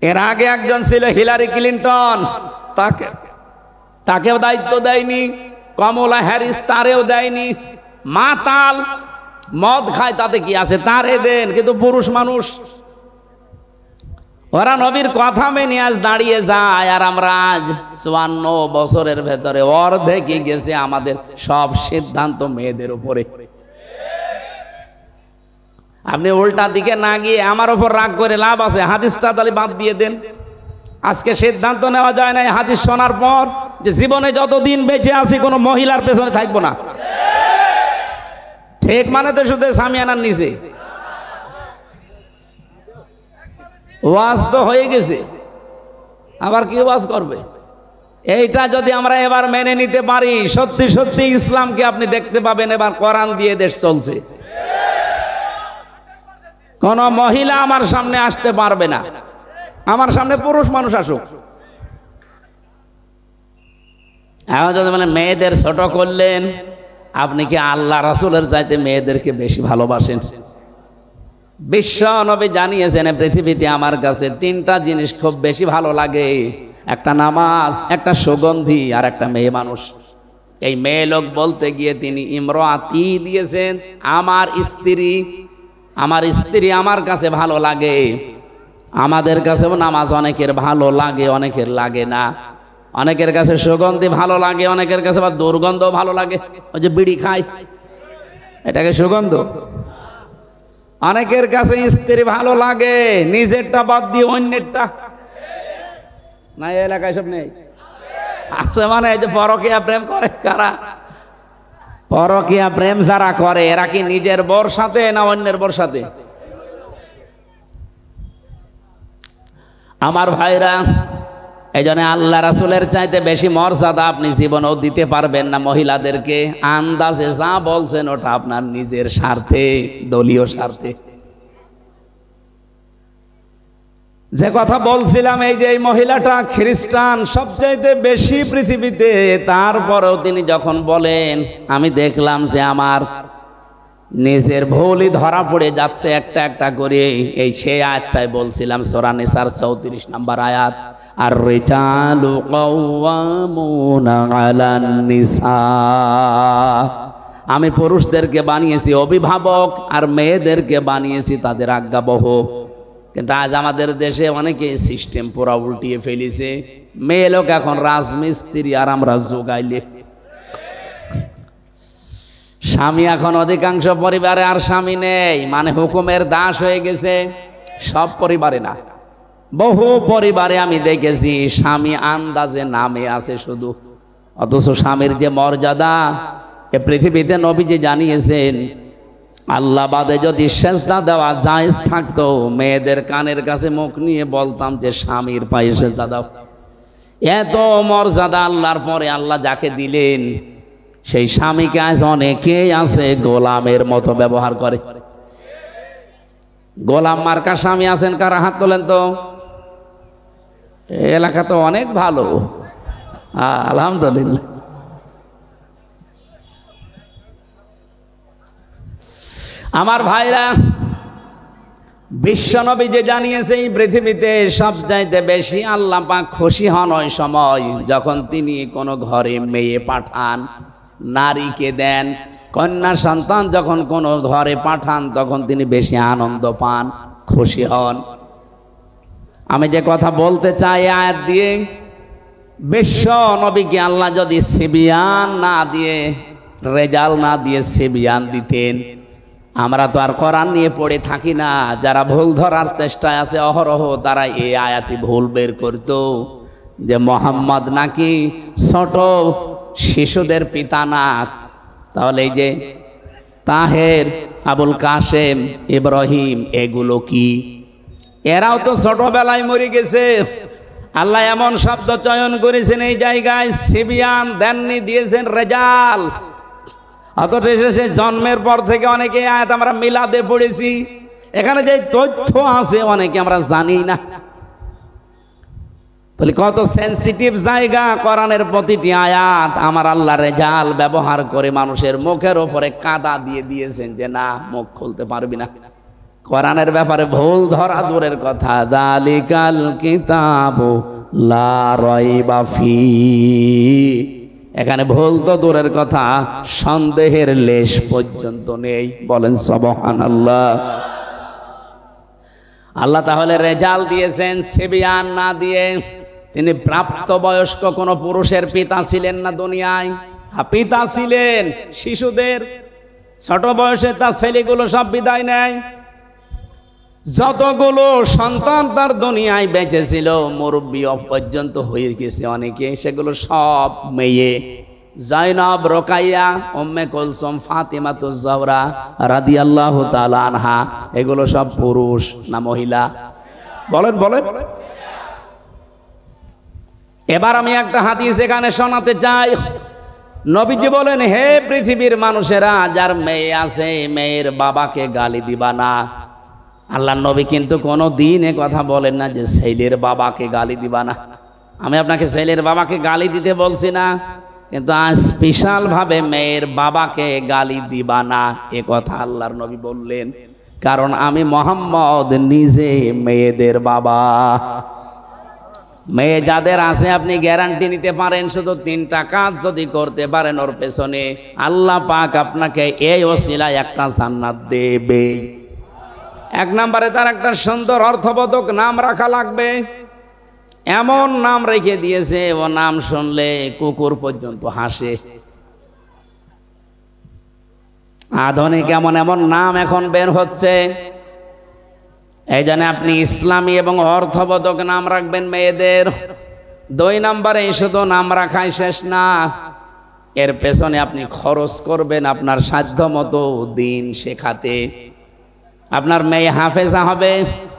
Speaker 1: এর আগে একজন ছিল হিলারি ক্লিনটন, তাকেও দায়িত্ব দেয়নি। কমলা হ্যারিস, তারেও দেয়নি। মাতাল, মদ খায়, তাতে কি আছে, তারে দেন। কিন্তু পুরুষ মানুষ, ওরা নবীর কথা মেনে আজ দাঁড়িয়ে যায়। আর আমরা আজ 54 বছরের ভেতরে অর্ধেকই গেছে আমাদের সব সিদ্ধান্ত মেয়েদের উপরে। আপনি উল্টা দিকে না গিয়ে আমার উপর রাগ করে লাভ আছে? হাদিসটা তাহলে বাদ দিয়ে দেন। আজকে সিদ্ধান্ত নেওয়া যায় না হাদিস শোনার পর যে জীবনে যতদিন বেঁচে আছি কোনো মহিলার পেছনে থাকবো না। ঠিক মানে তো শুধু সামিয়ানার নিচে ওয়াজ তো হয়ে গেছে, আবার কি ওয়াজ করবে? এইটা যদি আমরা এবার মেনে নিতে পারি, সত্যি সত্যি ইসলামকে আপনি দেখতে পাবেন এবার কোরআন দিয়ে দেশ চলছে। কোন মহিলা আমার সামনে আসতে পারবে না, আমার সামনে পুরুষ মানুষ আসুক। এখন যদি মানে মেয়েদের ছোট করলেন, আপনি কি আল্লাহ রাসূলের চাইতে মেয়েদেরকে বেশি ভালোবাসেন? বিশ্ব নবী জানিয়েছেন পৃথিবীতে আমার কাছে তিনটা জিনিস খুব বেশি ভালো লাগে, একটা নামাজ, একটা সুগন্ধি, আর একটা মেয়ে মানুষ। এই মেয়ে লোক বলতে গিয়ে তিনি ইমরাতি দিয়েছেন, আমার স্ত্রী। আমার স্ত্রী আমার কাছে ভালো লাগে। আমাদের কাছেও নামাজ অনেকের ভালো লাগে, অনেকের লাগে না। অনেকের কাছে সুগন্ধি ভালো লাগে, অনেকের কাছে আবার দুর্গন্ধ ভালো লাগে। ওই যে বিড়ি খায়, এটাকে সুগন্ধ। অনেকের কাছে স্ত্রী ভালো লাগে, নিজেরটা বাদ দিয়ে অন্যেরটা। না এই এলাকায় সব নেই, আছে। মানে এই যে পরকীয়া প্রেম করে কারা, পরকীয়া প্রেম যারা করে এরা কি নিজের বর সাথে না অন্যের বর সাথে? আমার ভাইরা, এই জন্য আল্লাহ রাসূলের চাইতে বেশি মর্যাদা আপনি জীবনেও দিতে পারবেন না মহিলাদেরকে। আন্দাজে যা বলছেন ওটা আপনার নিজের স্বার্থে, দলীয় স্বার্থে। যে কথা বলছিলাম, এই যে এই মহিলাটা খ্রিস্টান সবচাইতে বেশি পৃথিবীতে, তারপরেও তিনি যখন বলেন আমি দেখলাম যে আমার নিজের ভুলই ধরা পড়ে যাচ্ছে একটা একটা করে, এই সেই আয়াতটাই বলছিলাম, সূরা নিসার 34 নম্বর আয়াত, আর রিজালু কাওয়ামুনা আলান নিসা। আমি পুরুষদেরকে বানিয়েছি অভিভাবক আর মেয়েদেরকে বানিয়েছি তাদের আজ্ঞাবহ। কিন্তু আজ আমাদের দেশে অনেকে সিস্টেম পুরা উল্টিয়ে ফেলেছে। মেয়ে লোক এখন রাজমিস্ত্রি আর আমরা যোগাইলে। স্বামী এখন অধিকাংশ পরিবারে আর স্বামী নেই, মানে হুকুমের দাস হয়ে গেছে। সব পরিবারে না, বহু পরিবারে আমি দেখেছি স্বামী আন্দাজে নামে আছে শুধু, অথচ স্বামীর যে মর্যাদা এ পৃথিবীতে নবীজি জানিয়েছেন। আল্লাহ বাদে যদি সেজদা দেওয়া জায়েজ থাকতো, মেয়েদের কানের কাছে মুখ নিয়ে বলতাম যে স্বামীর পায়ে সেজদা দাও। এত মর্যাদা আল্লাহর পরে আল্লাহ যাকে দিলেন, সেই স্বামীকে আজ অনেকেই আছে গোলামের মতো ব্যবহার করে। গোলাম মার্কা স্বামী আছেন কারা? হাত তোলেন তো। এলাকা তো অনেক ভালো, আলহামদুলিল্লাহ। আমার ভাইরা, বিশ্বনবী যে জানিয়েছে এই পৃথিবীতে সবচাইতে বেশি আল্লাহ পাক খুশি হন ওই সময় যখন তিনি কোনো ঘরে মেয়ে পাঠান, নারীকে দেন। কন্যা সন্তান যখন কোনো ঘরে পাঠান তখন তিনি বেশি আনন্দ পান, খুশি হন। আমি যে কথা বলতে চাই আয়াত দিয়ে, বিশ্ব নবীকে আল্লাহ যদি সিবিয়ান না দিয়ে, রেজাল না দিয়ে সিবিয়ান দিতেন, আমরা তো আর কোরআন নিয়ে পড়ে থাকি না। যারা ভুল ধরার চেষ্টায় আছে অহরহ, তারা এই আয়াতি ভুল বের করতো যে মোহাম্মদ নাকি ছোট শিশুদের পিতা না। তাহলে এই যে তাহের, আবুল কাসেম, ইব্রাহিম, এগুলো কি? এরাও তো ছোটবেলায় মরে গেছে। আল্লাহ এমন শব্দ চয়ন করেছেন এই জায়গায়, সিবিয়ান দেননি, দিয়েছেন রেজাল। অথচ সে জন্মের পর থেকে অনেকে আয়াত আমরা মিলাদে পড়েছি, এখানে যে তথ্য আছে অনেকে আমরা জানি না। তাহলে কত সেনসিটিভ জায়গা কোরআনের প্রতিটি আয়াত আমার আল্লাহ রেজাল ব্যবহার করে মানুষের মুখের উপরে কাদা দিয়ে দিয়েছেন যে না, মুখ খুলতে পারবি না। কোরআনের ব্যাপারে ভুল ধরা দূরের কথা, যালিকাল কিতাবু লা রাইবা ফি, এখানে ভুল তো দূরের কথা, সন্দেহের লেশ পর্যন্ত নেই। বলেন সুবহানাল্লাহ। আল্লাহ তাহলে রেজাল দিয়েছেন সিবিয়ান না দিয়ে। তিনি প্রাপ্তবয়স্ক কোন পুরুষের পিতা ছিলেন না দুনিয়ায়। পিতা ছিলেন শিশুদের, ছোট বয়সে তার ছেলেগুলো সব বিদায় নেয়। যতগুলো সন্তান তার দুনিয়ায় বেঁচে ছিল, মুরব্বী পর্যন্ত হয়ে গেছে অনেকে, সেগুলো সব মেয়ে। জাইনাব, রোকাইয়া, উম্মে কুলসুম, ফাতিমাতুজ জাহরা রাদিয়াল্লাহু তাআলা আনহা, এগুলো সব পুরুষ না মহিলা? বলেন বলেন। এবার আমি একটা হাদিস এখানে শোনাতে চাই। নবীজি বলেন, হে পৃথিবীর মানুষেরা, যার মেয়ে আছে মেয়ের বাবাকে গালি দিবা না। আল্লাহ নবী কিন্তু কোনো দিন এ কথা বলেন না যে ছেলের বাবাকে গালি দিবা না। আমি আপনাকে ছেলের বাবাকে গালি দিতে বলছি না, কিন্তু আজ স্পেশাল ভাবে মেয়ের বাবাকে গালি দিবা না এ কথা আল্লাহর নবী বললেন। কারণ আমি মোহাম্মদ নিজে মেয়েদের বাবা। মেয়ে যাদের আছে আপনি গ্যারান্টি নিতে পারেন, শুধু 3টা কাজ যদি করতে পারেন ওর পেছনে আল্লাহ পাক আপনাকে এই ওসিলায় একটা জান্নাত দেবে। 1 নম্বরে তার একটা সুন্দর অর্থবোধক নাম রাখা লাগবে। এমন নাম রেখে দিয়েছে ও নাম শুনলে কুকুর পর্যন্ত হাসে। আধুনিক এমন এমন নাম এখন বের হচ্ছে। এই জন্য আপনি ইসলামী এবং অর্থবোধক নাম রাখবেন মেয়েদের। 2 নম্বরে শুধু নাম রাখাই শেষ না, এর পেছনে আপনি খরচ করবেন আপনার সাধ্য মতো দিন শেখাতে। আপনার মেয়ে হাফেজা হবে,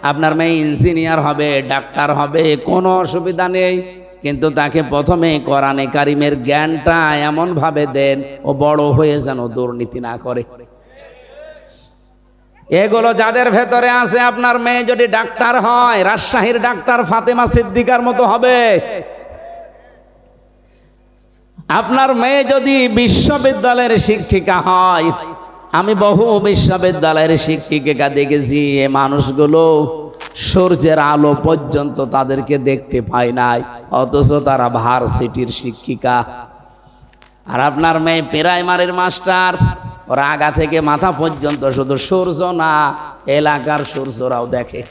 Speaker 1: আপনার মেয়ে ইঞ্জিনিয়ার হবে, ডাক্তার হবে, কোনো অসুবিধা নেই, কিন্তু তাকে প্রথমে কোরআনে কারিমের জ্ঞানটা এমন ভাবে দেন ও বড় হয়ে যেন দুর্নীতি না করে। এগুলো যাদের ভেতরে আছে, আপনার মেয়ে যদি ডাক্তার হয় রাজশাহীর ডাক্তার ফাতেমা সিদ্দিকার মতো হবে। আপনার মেয়ে যদি বিশ্ববিদ্যালয়ের শিক্ষিকা হয়, আমি বহু বিশ্ববিদ্যালয়ের শিক্ষিকা দেখেছি, এ মানুষগুলো সূর্যের আলো পর্যন্ত তাদেরকে দেখতে পায় নাই, অথচ তারা ভার্সিটির শিক্ষিকা। আর আপনার মেয়ে প্রাইমারির মাস্টার, ওরা আগা থেকে মাথা পর্যন্ত শুধু সূর্য না, এলাকার সূর্যরাও দেখে।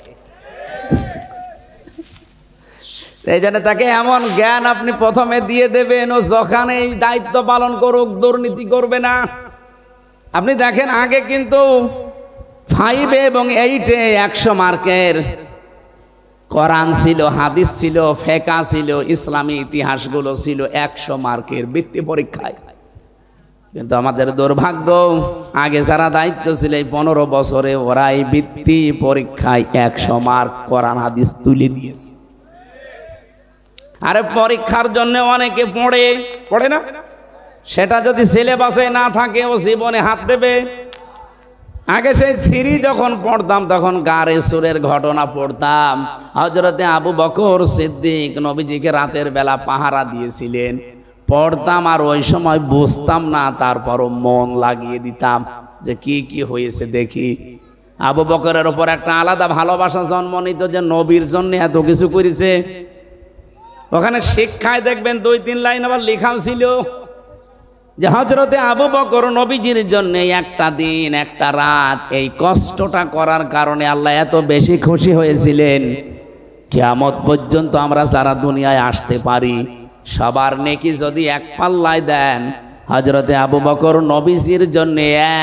Speaker 1: এই জন্য তাকে এমন জ্ঞান আপনি প্রথমে দিয়ে দেবেন, ও যখন এই দায়িত্ব পালন করুক দুর্নীতি করবে না। আপনি দেখেন আগে কিন্তু 5 এবং 8-এ 100 মার্কের কোরআন ছিল, হাদিস ছিল, ফিকহ ছিল, ইসলামী ইতিহাসগুলো ছিল 100 মার্কের বৃত্তি পরীক্ষায়। কিন্তু আমাদের দুর্ভাগ্য, আগে যারা দায়িত্ব ছিল এই 15 বছরে ওরা এই বৃত্তি পরীক্ষায় 100 মার্ক কোরআন হাদিস তুলে দিয়েছে। আরে পরীক্ষার জন্য অনেকে পড়ে না, সেটা যদি সিলেবাসে না থাকে ও জীবনে হাত দেবে। আগে সেই 3 যখন পড়তাম তখন গারে সুরের ঘটনা পড়তাম। হযরতে আবু বকর সিদ্দিক নবীজিকে রাতের বেলা পাহারা দিয়েছিলেন, পড়তাম আর ওই সময় বুঝতাম না, তারপরও মন লাগিয়ে দিতাম যে কি কি হয়েছে দেখি। আবু বকরের উপর একটা আলাদা ভালোবাসা জন্ম নিত যে নবীর জন্য এত কিছু করেছে। ওখানে শিক্ষায় দেখবেন 2-3 লাইন আবার লেখাও ছিল যে হযরতে আবু বকর নবীজির জন্য একটা দিন একটা রাত এই কষ্টটা করার কারণে আল্লাহ এত বেশি খুশি হয়েছিলেন, কিয়ামত পর্যন্ত আমরা যারা দুনিয়ায় আসতে পারি সবার নেকি যদি এক পাল্লায় দেন, হযরতে আবু বকর নবীজির জন্য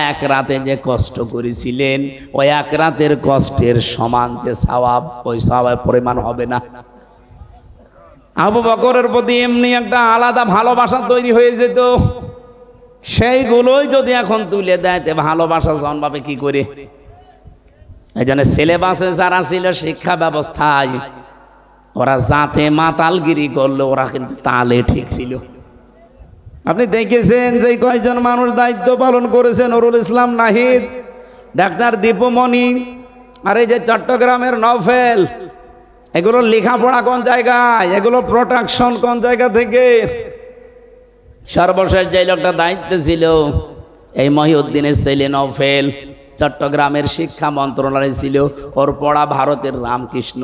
Speaker 1: 1 রাতে যে কষ্ট করেছিলেন ওই 1 রাতের কষ্টের সমান যে সওয়াব, ওই সওয়াবের পরিমাণ হবে না। আবু বকরের প্রতি এমনি একটা আলাদা ভালোবাসা তৈরি হয়ে যেত, সেইগুলোই যদি এখন তুলে দেয় তে ভালোবাসা জন্মাবে কি করে? এই জন্য সিলেবাসে যারা ছিল শিক্ষা ব্যবস্থায়, ওরা যাতে মাতালগিরি করলো ওরা কিন্তু তালে ঠিক ছিল। আপনি দেখেছেন যে কয়জন মানুষ দায়িত্ব পালন করেছেন, নুরুল ইসলাম নাহিদ, ডাক্তার দীপুমণি, আর এই যে চট্টগ্রামের নওফেল, এগুলো লেখাপড়া কোন জায়গায়, এগুলো প্রোটেকশন কোন জায়গা থেকে? সর্বশেষ যে লোকটা দায়িত্ব ছিল এই মহিউদ্দিনের ছেলে নওফেল, চট্টগ্রামের শিক্ষা মন্ত্রণালয় ছিল, ওর পড়া ভারতের রামকৃষ্ণ।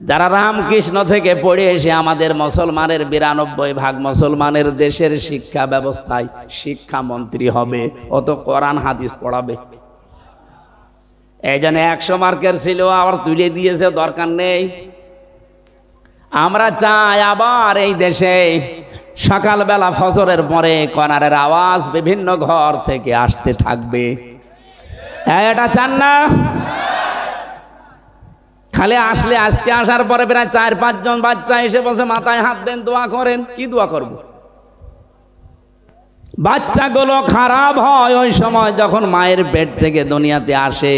Speaker 1: যারা রামকৃষ্ণ থেকে পড়ে এসে আমাদের মুসলমানের 92% মুসলমানের দেশের শিক্ষা ব্যবস্থায় শিক্ষামন্ত্রী হবে, ও তো কোরআন হাদিস পড়াবে। এই জন্য 100 মার্কের ছিল আবার তুলে দিয়েছে, দরকার নেই। আমরা চাই আবার এই দেশে সকালবেলা ফজরের পরে কোরআনের আওয়াজ বিভিন্ন ঘর থেকে আসতে থাকবে। এটা চান না? খালি আসলে আজকে আসার পরে প্রায় 4-5 জন বাচ্চা এসে বসে মাথায় হাত দেন, দোয়া করেন। কি দোয়া করব? বাচ্চাগুলো খারাপ হয় ওই সময় যখন মায়ের পেট থেকে দুনিয়াতে আসে,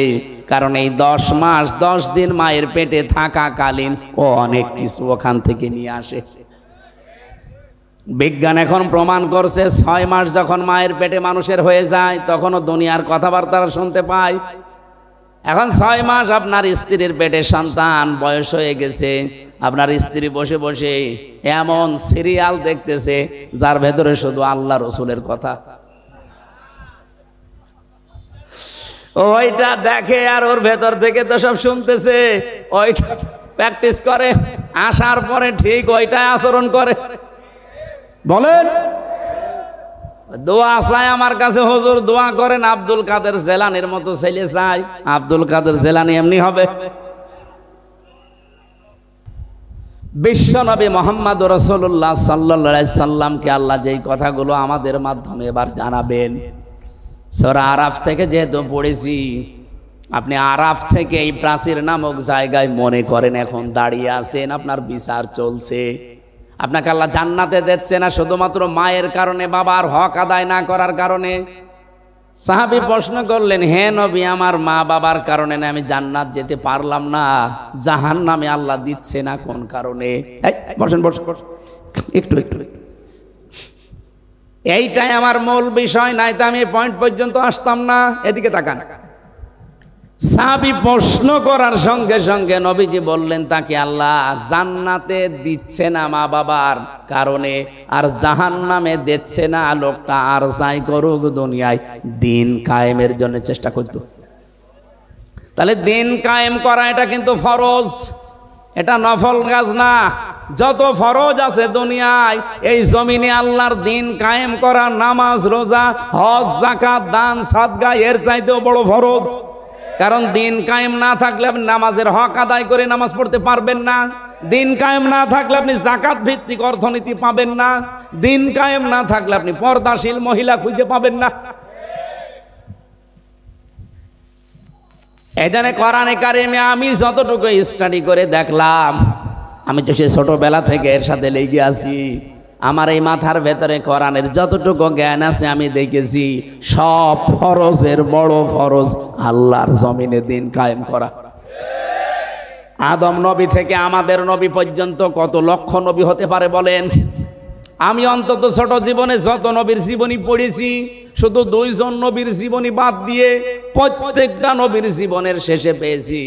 Speaker 1: কারণ এই 10 মাস 10 দিন মায়ের পেটে থাকাকালীন ও অনেক কিছু ওখান থেকে নিয়ে আসে। বিজ্ঞান এখন প্রমাণ করছে 6 মাস যখন মায়ের পেটে মানুষের হয়ে যায় তখনও দুনিয়ার কথাবার্তা শুনতে পায়। এখন 6 মাস আপনার স্ত্রীর পেটে সন্তান বয়স হয়ে গেছে, আপনার স্ত্রী বসে বসে এমন সিরিয়াল দেখতেছে যার ভেতরে শুধু আল্লাহ রসুলের কথা। ওইটা দেখে আর ওর ভেতর থেকে তো সব শুনতেছে, ওইটা প্র্যাকটিস করে, আসার পরে ঠিক ওইটাই আচরণ করে। বলেন, দোয়া চাই আমার কাছে হুজুর, দোয়া করেন আব্দুল কাদের জেলানির মতো ছেলে চাই। আব্দুল কাদের জেলানি এমনি হবে? বিশ্ব নবী মুহাম্মদ রাসূলুল্লাহ সাল্লাল্লাহু আলাইহি সাল্লামকে আল্লাহ যেই কথাগুলো আমাদের মাধ্যমে এবার জানাবেন, সূরা আরাফ থেকে যেহেতু পড়েছি, আপনি আরাফ থেকে এই প্রাচীর নামক জায়গায় মনে করেন এখন দাঁড়িয়ে আছেন, আপনার বিচার চলছে। আপনাকে আল্লাহ জান্নাতে দিচ্ছে না শুধুমাত্র মায়ের কারণে, বাবার হক আদায় না করার কারণে। সাহাবী প্রশ্ন করলেন, হে নবী, আমার মা বাবার কারণে না আমি জান্নাত যেতে পারলাম না, জাহান্নামে আল্লাহ দিচ্ছে না কোন কারণে? বসেন বসেন একটু একটু, এইটাই আমার মূল বিষয়, নাই তো আমি পয়েন্ট পর্যন্ত আসতাম না। এদিকে তাকান। সাহাবী প্রশ্ন করার সঙ্গে সঙ্গে নবীজি বললেন তাকে আল্লাহ জান্নাতে দিচ্ছে না মা বাবার কারণে, আর জাহান্নামে দিচ্ছে না, লোকটা আর যাই করুক দুনিয়ায় দিন কায়েমের জন্য চেষ্টা করত। তাহলে দিন কায়েম করা এটা কিন্তু ফরজ, এটা নফল কাজ না। যত ফরজ আছে দুনিয়ায়, এই জমিনে আল্লাহর দিন কায়েম করা, নামাজ রোজা হজ যাকাত দান সাদকা এর চাইতেও বড় ফরজ। কারণ দিন কায়েম না থাকলে আপনি নামাজের হক আদায় করে নামাজ পড়তে পারবেন না, দিন কায়েম না থাকলে আপনি জাকাত ভিত্তিক অর্থনীতি পাবেন না, দিন কায়েম না থাকলে আপনি পর্দাশীল মহিলা খুঁজে পাবেন না। এখানে কোরআনে কারিমে আমি যতটুকু স্টাডি করে দেখলাম, আমি তো সে ছোটবেলা থেকে এর সাথে লেগে আছি, আমার এই মাথার ভেতরে কোরআনের যতটুকু জ্ঞান আছে আমি দেখেছি সব ফরজের বড় ফরজ আল্লাহর জমিনে দিন কায়েম করা। আদম নবী থেকে আমাদের নবী পর্যন্ত কত লক্ষ নবী হতে পারে বলেন? আমি অন্তত ছোট জীবনে যত নবীর জীবনী পড়েছি, শুধু 2 জন নবীর জীবনী বাদ দিয়ে প্রত্যেকটা নবীর জীবনের শেষে পেয়েছি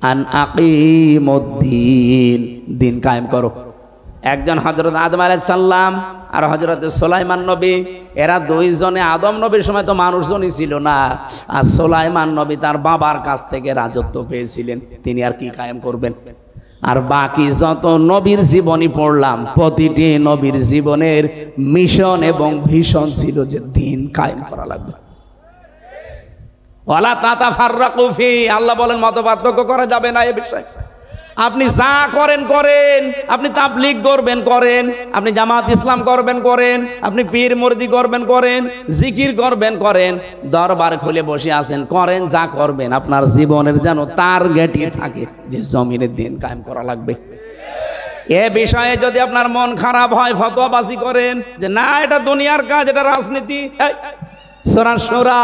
Speaker 1: আন আকিমুদ্দিন, দিন কায়েম করো। একজন হযরত আদম আলাইহিস সালাম আর হযরত সুলাইমান নবী, এরা 2 জনে, আদম নবীর সময় তো মানুষজনই ছিল না, আর সুলাইমান নবী তার বাবার কাছ থেকে রাজত্ব পেয়েছিলেন, তিনি আর কি কায়েম করবেন? আর বাকি যত নবীর জীবনী পড়লাম, প্রতিটি নবীর জীবনের মিশন এবং ভিশন ছিল যে দিন কায়েম করা লাগবে। ওয়ালা তাতাফাররাকু ফি, আল্লাহ বলেন মতপার্থক্য করা যাবে না এই বিষয়ে। আপনি যা করেন করেন, আপনি তাবলীগ করবেন করেন, আপনি জামাত ইসলাম করবেন করেন, আপনি পীর মুরিদি করবেন করেন, জিকির করবেন করেন, দরবার খুলে বসে আছেন করেন, যা করবেন আপনার জীবনের যেন টার্গেটই থাকে যে জমিনের দিন কায়েম করা লাগবে। এ বিষয়ে যদি আপনার মন খারাপ হয়, ফতোয়াবাজি করেন যে না এটা দুনিয়ার কাজ, এটা রাজনীতি। সূরা শুরা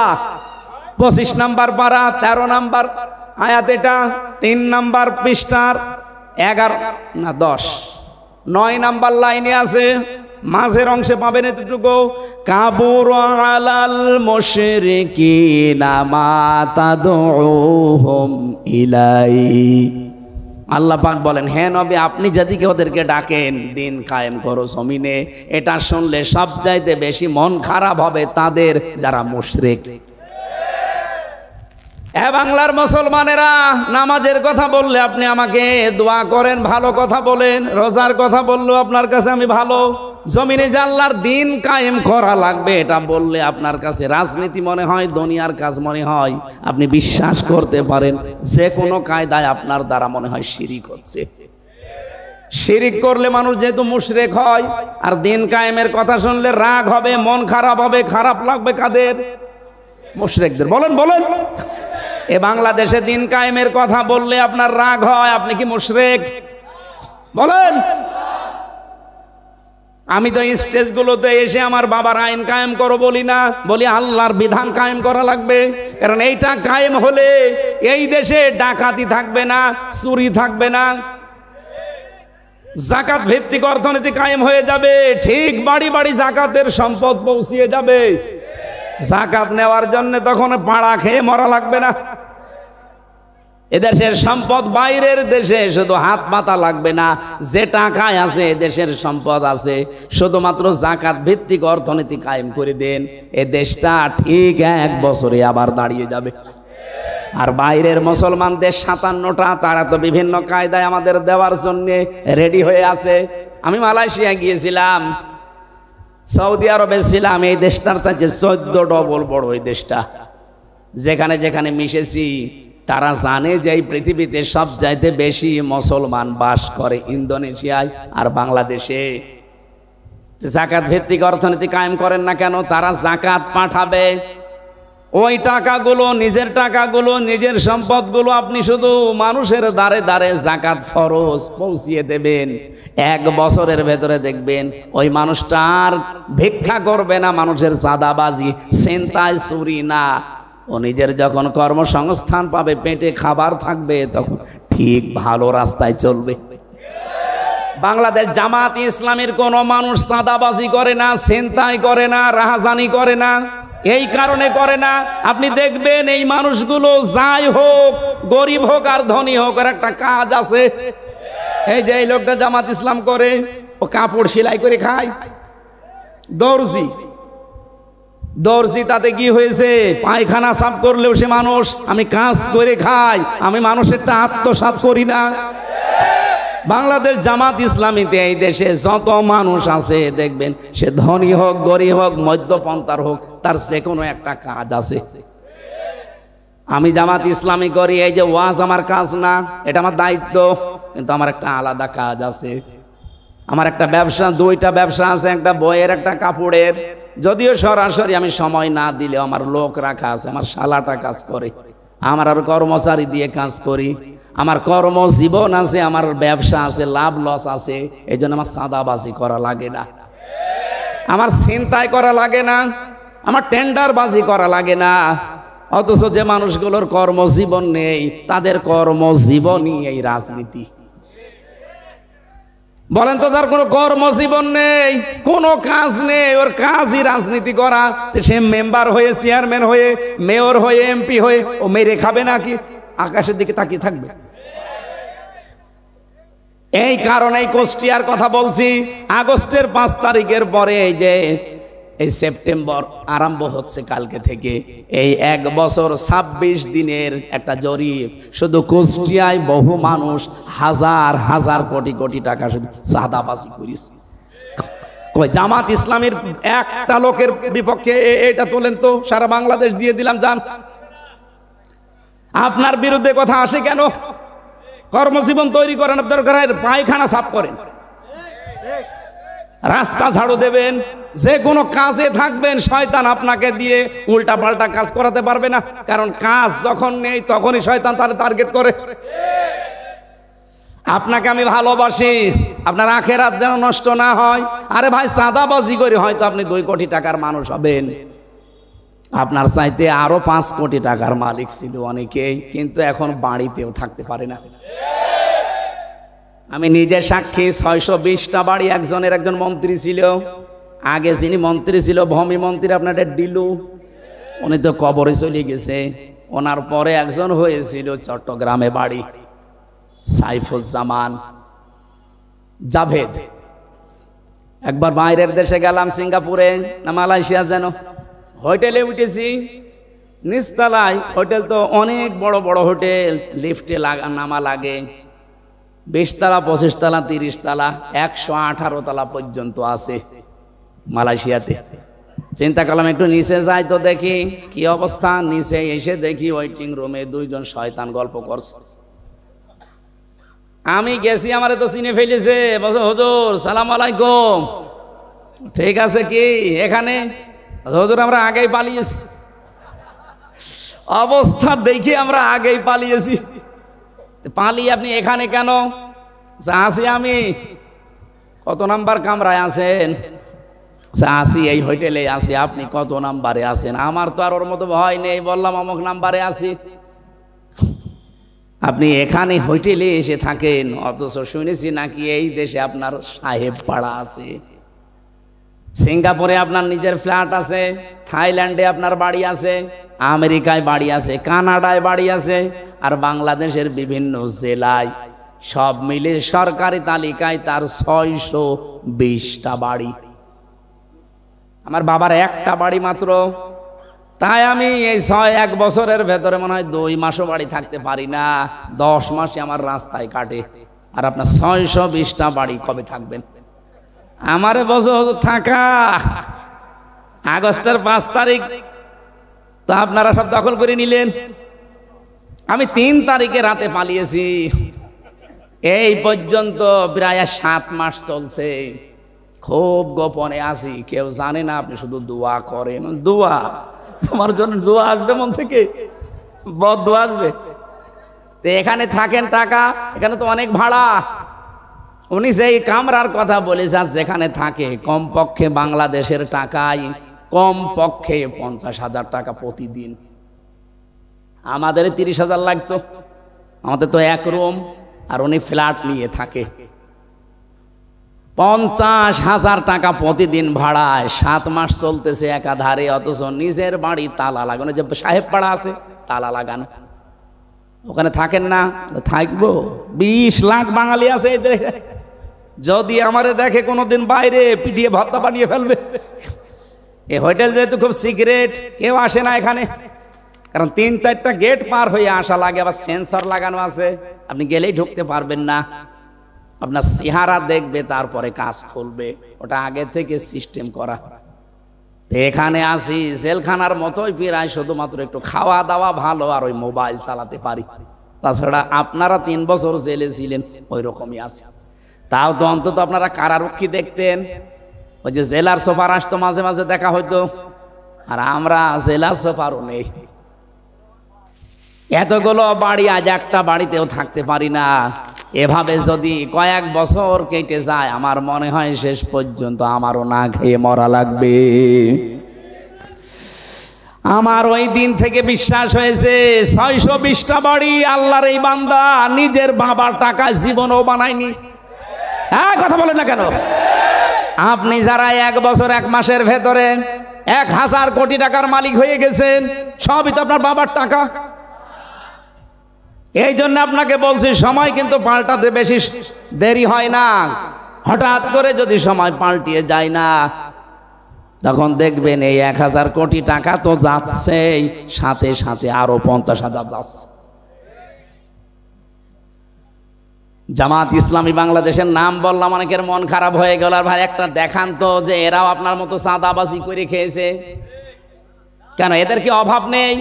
Speaker 1: 25 নম্বর পারা 13 নম্বর আয়াত, এটা 3 নম্বর পৃষ্ঠার 11 না 10 9 নম্বর লাইনে আছে, মাঝের অংশে পাবেন এতটুকু, কাবুর আলাল মুশরিকিনা মা তাদউহুম ইলাই। আল্লাহ পাক বলেন, হে নবী আপনি যেদিকে ওদেরকে ডাকেন দিন কায়েম করো জমিনে, এটা শুনলে সবচাইতে বেশি মন খারাপ হবে তাদের যারা মুশরিক। বাংলার মুসলমানেরা, নামাজের কথা বললে আপনি আমাকে দোয়া করেন, ভালো কথা বলেন, রোজার কথা বললেও আপনার কাছে আমি ভালো, জমিনে যে আল্লাহর দিন কায়েম করা লাগবে এটা বললে আপনার কাছে রাজনীতি মনে হয়, দুনিয়ার কাজ মনে হয়। আপনি বিশ্বাস করতে পারেন যে কোনো কায়দায় আপনার দ্বারা মনে হয় শিরিক হচ্ছে। শিরিক করলে মানুষ যেহেতু মুশরিক হয়, আর দিন কায়েমের কথা শুনলে রাগ হবে, মন খারাপ হবে, খারাপ লাগবে কাদের? মুশরিকদের। বলেন বলেন, এ বাংলাদেশে দিন কায়েমের কথা বললে আপনার রাগ হয়, আপনি কি মুশরিক? বলেন। আমি তো স্টেজগুলোতে এসে আমার বাবার আইন কায়েম করো বলি না, বলি আল্লাহর বিধান কায়েম করা লাগবে। কারণ এইটা কায়েম হলে এই দেশে ডাকাতি থাকবে না, চুরি থাকবে না, জাকাত ভিত্তিক অর্থনীতি কায়েম হয়ে যাবে, ঠিক বাড়ি বাড়ি জাকাতের সম্পদ পৌঁছিয়ে যাবে। জাকাত নেওয়ার জন্য তখন পাড়া খেয়ে মরা লাগবে না। এদেশের সম্পদ বাইরের দেশে শুধু হাত পাতা লাগবে না, যে টাকায় আছে এদেশের সম্পদ আছে, শুধুমাত্র জাকাত ভিত্তিক অর্থনীতি কায়েম করে দেন, এ দেশটা ঠিক 1 বছরে আবার দাঁড়িয়ে যাবে। আর বাইরের মুসলমানদের 57টা, তারা তো বিভিন্ন কায়দায় আমাদের দেওয়ার জন্য রেডি হয়ে আছে। আমি মালয়েশিয়া গিয়েছিলাম, সৌদি আরবে ছিলাম, এই দেশটার চাইতে 14 ডবল বড় এই দেশটা। যেখানে যেখানে মিশেছি তারা জানে যে এই পৃথিবীতে সব চাইতে বেশি মুসলমান বাস করে ইন্দোনেশিয়ায় আর বাংলাদেশে। জাকাত ভিত্তিক অর্থনীতি কায়েম করেন না কেন? তারা জাকাত পাঠাবে, ওই টাকাগুলো, নিজের টাকাগুলো, নিজের সম্পদগুলো আপনি শুধু মানুষের দ্বারে দ্বারে জাকাত ফরজ পৌঁছিয়ে দেবেন। 1 বছরের ভেতরে দেখবেন ওই মানুষটা আর ভিক্ষা করবে না, মানুষের চাঁদাবাজি, ছিনতাই, চুরি না। ও নিজের যখন কর্মসংস্থান পাবে, পেটে খাবার থাকবে, তখন ঠিক ভালো রাস্তায় চলবে। বাংলাদেশ জামাত ইসলামের কোন মানুষ চাঁদাবাজি করে না, ছিনতাই করে না, রাহাজানি করে না। এই কারণে করে না, আপনি দেখবেন এই মানুষগুলো যাই হোক, গরিব হোক আর ধনী হোক, আর একটা কাজ আছে। এই যে এই লোকটা জামাত ইসলাম করে, ও কাপড় সেলাই করে খায়, দর্জি। তাতে কি হয়েছে? পায়খানা সাফ করলেও সে মানুষ। আমি কাজ করে খাই, আমি মানুষেরটা আত্মসাৎ করি না। বাংলাদেশ জামাত ইসলামীতে এই দেশে যত মানুষ আছে দেখবেন, সে ধনী হোক, গরিব হোক, মধ্যপন্থার হোক, তার যে কোনো একটা কাজ আছে। আমি জামাত ইসলামী করি, এই যে ওয়াজ আমার কাজ না, এটা আমার দায়িত্ব, কিন্তু আমার একটা আলাদা কাজ আছে। আমার একটা ব্যবসা, 2টা ব্যবসা আছে, একটা বইয়ের, একটা কাপড়ের। যদিও সরাসরি আমি সময় না দিলেও আমার লোক রাখা আছে, আমার শালাটা কাজ করে, আমার আর কর্মচারী দিয়ে কাজ করি। আমার কর্মজীবন আছে, আমার ব্যবসা আছে, লাভ লস আছে। এই জন্য আমার চাঁদাবাজি করা লাগে না, আমার ছিনতাই করা লাগে না, আমার টেন্ডারবাজি করা লাগে না। অথচ যে মানুষগুলোর কর্মজীবন নেই, তাদের কর্মজীবনই এই রাজনীতি। বলেন তো, তার কোনো কর্মজীবন নেই, কোনো কাজ নেই, ওর কাজই রাজনীতি করা। সে মেম্বার হয়ে, চেয়ারম্যান হয়ে, মেয়র হয়ে, এমপি হয়ে ও মেরে খাবে নাকি? আকাশের দিকে তাকিয়ে থাকবে? এই কারণেই কুষ্টিয়ার কথা বলছি। আগস্টের 5 তারিখের পরে এই যে এই সেপ্টেম্বর আরম্ভ হচ্ছে কালকে থেকে, এই 1 বছর 26 দিনের একটা জরিপ, শুধু কুষ্টিয়ায় বহু মানুষ হাজার হাজার কোটি কোটি টাকা শুধু চাঁদাবাজি করেছে। কই জামাত ইসলামের একটা লোকের বিপক্ষে এটা তোলেন তো, সারা বাংলাদেশ দিয়ে দিলাম যান। আপনার বিরুদ্ধে কথা আসে কেন? কর্মজীবন তৈরি করেন, আপনার ঘরের পায়খানা সাফ করেন, রাস্তা ঝাড়ু দেবেন, যে কোনো কাজে থাকবেন। শয়তান আপনাকে দিয়ে উল্টা পাল্টা কাজ করাতে পারবে না, কারণ কাজ যখন নেই তখনই শয়তান তার টার্গেট করে। আপনাকে আমি ভালোবাসি, আপনার আখেরাত যেন নষ্ট না হয়। আরে ভাই, চাঁদাবাজি করে হয়তো আপনি 2 কোটি টাকার মানুষ হবেন, আপনার চাইতে আরো 5 কোটি টাকার মালিক ছিল অনেকেই, কিন্তু এখন বাড়িতেও থাকতে পারে না। আমি নিজে সাক্ষী, 620টা বাড়ি একজন মন্ত্রী ছিল। আগে যিনি মন্ত্রী ছিল, ভূমি মন্ত্রী, আপনার ডিলু, উনি তো কবরে চলে গেছে। ওনার পরে একজন হয়েছিল চট্টগ্রামে বাড়ি, সাইফুজ্জামান জাভেদ। একবার বাইরের দেশে গেলাম, সিঙ্গাপুরে না মালয়েশিয়া যেন, হোটেলে উঠেছি, নিচতলায়। হোটেল তো অনেক বড় বড় হোটেল, লিফটে নামা লাগে। 20 তলা, 25 তলা, 30 তলা, 118 তলা পর্যন্ত আছে মালয়েশিয়াতে। চিন্তা করলাম একটু নিচে যাই তো দেখি কি অবস্থা। নিচে এসে দেখি ওয়েটিং রুমে 2 জন শয়তান গল্প করছে। আমি গেছি, আমারে তো চিনে ফেলেছে, বলছে হুজুর সালাম আলাইকুম। ঠিক আছে, কি এখানে? হুজুর আমরা আগেই পালিয়েছি। অবস্থা দেখি আমরা আগেই পালিয়েছি। পালিয়ে আপনি এখানে কেন? আসি আমি। কত নাম্বার কামরায় আছেন? আসি এই হোটেলে আসি। আপনি কত নাম্বারে আছেন? আমার তো আর ওর মতো ভয় নেই, বললাম অমুক নাম্বারে আছি। আপনি এখানে হোটেলে এসে থাকেন, অথচ শুনেছি নাকি এই দেশে আপনার সাহেব পাড়া আছে, সিঙ্গাপুরে আপনার নিজের ফ্ল্যাট আছে, থাইল্যান্ডে আপনার বাড়ি আছে, আমেরিকায় বাড়ি আছে, কানাডায় বাড়ি আছে, আর বাংলাদেশের বিভিন্ন জেলায় সব মিলে সরকারি তালিকায় তার 620টা বাড়ি। আমার বাবার একটা বাড়ি মাত্র, তাই আমি এই 1 বছরের ভেতরে মনে হয় 2 মাসও বাড়ি থাকতে পারি না, 10 মাসই আমার রাস্তায় কাটে। আর আপনার 620টা বাড়ি কবে থাকবেন? আমারে বছর থাকা আগস্টের 5 তারিখ, তো আপনারা সব দখল করে নিলেন। আমি 3 তারিখে রাতে পালিয়েছি, এই পর্যন্ত প্রায় 7 মাস চলছে। খুব গোপনে আছি, কেউ জানে না। আপনি শুধু দোয়া করেন। দোয়া? তোমার জন্য দোয়া আসবে মন থেকে? বদদোয়া আসবে? তো এখানে থাকেন টাকা, এখানে তো অনেক ভাড়া। উনি সেই কামরার কথা বলেছেন, যেখানে থাকে কমপক্ষে বাংলাদেশের টাকায় কমপক্ষে 50,000 টাকা প্রতিদিন। আমাদের 30,000 লাগতো। আমাদের তো 1 রুম, আর উনি ফ্ল্যাট নিয়ে থাকে। 50,000 টাকা প্রতিদিন ভাড়ায় 7 মাস চলতেছে একাধারে, অথচ নিজের বাড়ি তালা লাগানো। যে সাহেব পাড়া আছে তালা লাগানো, ওখানে থাকেন না? থাকবো। 20 লাখ বাঙালি আছে। যদি আমারে দেখে কোনোদিন বাইরে, পিটিয়ে ভর্তা বানিয়ে ফেলবে। এই হোটেল যেহেতু খুব সিক্রেট, কেউ আসে না এখানে, কারণ 3-4টা গেট পার হয়ে আসা লাগে, আবার সেন্সর লাগানো আছে, আপনি গেলেই ঢুকতে পারবেন না। আপনার চেহারা দেখবে, তারপরে কাজ খুলবে, ওটা আগে থেকে সিস্টেম করা। এখানে আসি জেলখানার মতোই প্রায়, শুধুমাত্র একটু খাওয়া দাওয়া ভালো, আর ওই মোবাইল চালাতে পারি। তাছাড়া আপনারা 3 বছর জেলে ছিলেন, ওই রকমই আছে। তাও তো অন্তত আপনারা কারারক্ষী দেখতেন, ওই যে জেলার সোফার আসতো, মাঝে মাঝে দেখা হইতো। আর আমরা জেলার সোফারও নেই। এতগুলো বাড়ি, আজ একটা বাড়িতেও থাকতে পারি না। এভাবে যদি কয়েক বছর কেটে যায়, আমার মনে হয় শেষ পর্যন্ত আমারও না খেয়ে মরা লাগবে। আমার ওই দিন থেকে বিশ্বাস হয়েছে, 620টা বাড়ি আল্লাহর এই বান্দা নিজের বাবার টাকা জীবনও বানায়নি। হ্যাঁ, কথা বলেন না কেন? আপনি যারা 1 বছর 1 মাসের ভেতরে 1000 কোটি টাকার মালিক হয়ে গেছেন, সবই তো আপনার বাবার টাকা। এই জন্য আপনাকে বলছি, সময় কিন্তু পাল্টাতে বেশি দেরি হয় না। হঠাৎ করে যদি সময় পাল্টিয়ে যায় না, তখন দেখবেন এই 1000 কোটি টাকা তো যাচ্ছে, সাথে সাথে আরো 50,000 যাচ্ছে। জামাত ইসলামী বাংলাদেশের নাম বললাম, অনেকের মন খারাপ হয়ে গেল। আর ভাই একটা দেখান তো যে এরাও আপনার মতো চাঁদাবাজি করে খেয়েছে। কেন, এদের কি অভাব নেই?